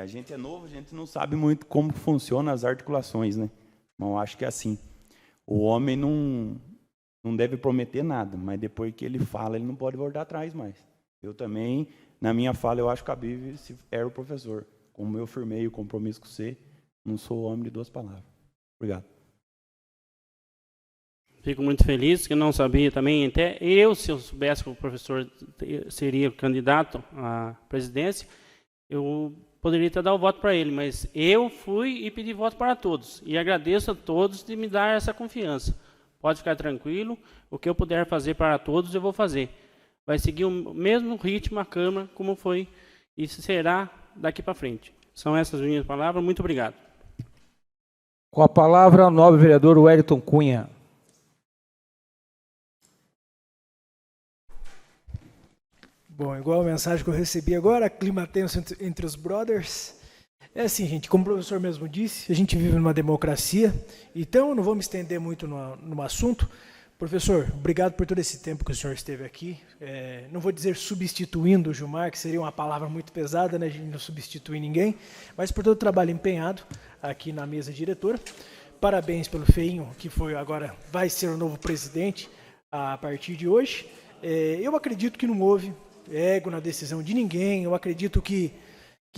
A gente é novo, a gente não sabe muito como funcionam as articulações, né? Mas eu acho que é assim. O homem não deve prometer nada, mas depois que ele fala, ele não pode voltar atrás mais. Eu também, na minha fala, eu acho cabível se era o professor. Como eu firmei o compromisso com você, não sou homem de 2 palavras. Obrigado. Fico muito feliz, que eu não sabia também, até eu, se eu soubesse que o professor seria candidato à presidência, eu poderia ter dado o voto para ele, mas eu fui e pedi voto para todos. E agradeço a todos de me dar essa confiança. Pode ficar tranquilo, o que eu puder fazer para todos, eu vou fazer. Vai seguir o mesmo ritmo a Câmara, como foi, e será daqui para frente. São essas minhas palavras, muito obrigado. Com a palavra, o nobre vereador Wellington Cunha. Bom, igual a mensagem que eu recebi agora, clima tenso entre os brothers. É assim, gente, como o professor mesmo disse, a gente vive numa democracia, então eu não vou me estender muito no assunto. Professor, obrigado por todo esse tempo que o senhor esteve aqui. Não vou dizer substituindo o Gilmar, que seria uma palavra muito pesada, né? A gente não substitui ninguém, mas por todo o trabalho empenhado aqui na mesa diretora. Parabéns pelo Feinho, que vai ser o novo presidente a partir de hoje. Eu acredito que não houve ego na decisão de ninguém, eu acredito que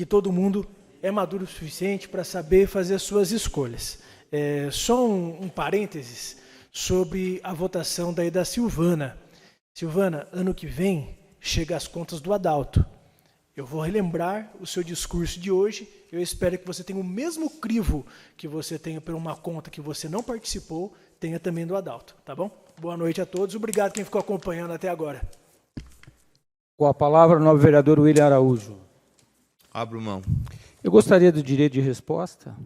todo mundo é maduro o suficiente para saber fazer as suas escolhas. Só um parênteses sobre a votação daí da Silvana. Silvana, ano que vem chega as contas do Adalto. Eu vou relembrar o seu discurso de hoje. Eu espero que você tenha o mesmo crivo que você tenha por uma conta que você não participou, tenha também do Adalto, tá bom? Boa noite a todos. Obrigado quem ficou acompanhando até agora. Com a palavra, o nobre vereador William Araújo. Abro mão. Eu gostaria do direito de resposta.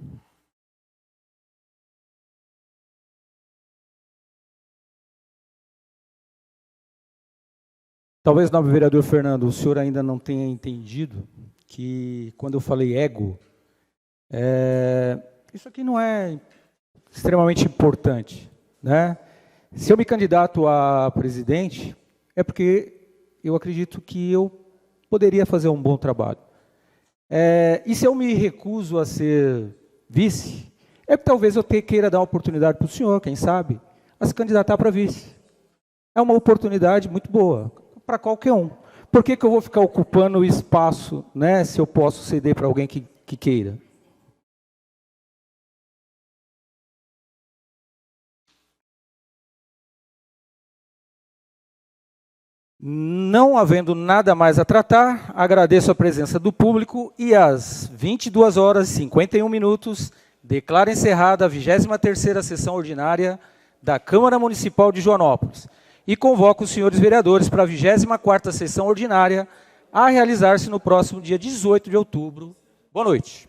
Talvez, nobre vereador Fernando, o senhor ainda não tenha entendido que, quando eu falei ego, isso aqui não é extremamente importante, né? Se eu me candidato a presidente, é porque eu acredito que eu poderia fazer um bom trabalho. E se eu me recuso a ser vice, é porque talvez eu queira dar uma oportunidade para o senhor, quem sabe, a se candidatar para vice. É uma oportunidade muito boa para qualquer um. Por que eu vou ficar ocupando o espaço, né, se eu posso ceder para alguém que queira? Não havendo nada mais a tratar, agradeço a presença do público e às 22h51, declaro encerrada a 23ª sessão ordinária da Câmara Municipal de Joanópolis e convoco os senhores vereadores para a 24ª sessão ordinária a realizar-se no próximo dia 18 de outubro. Boa noite.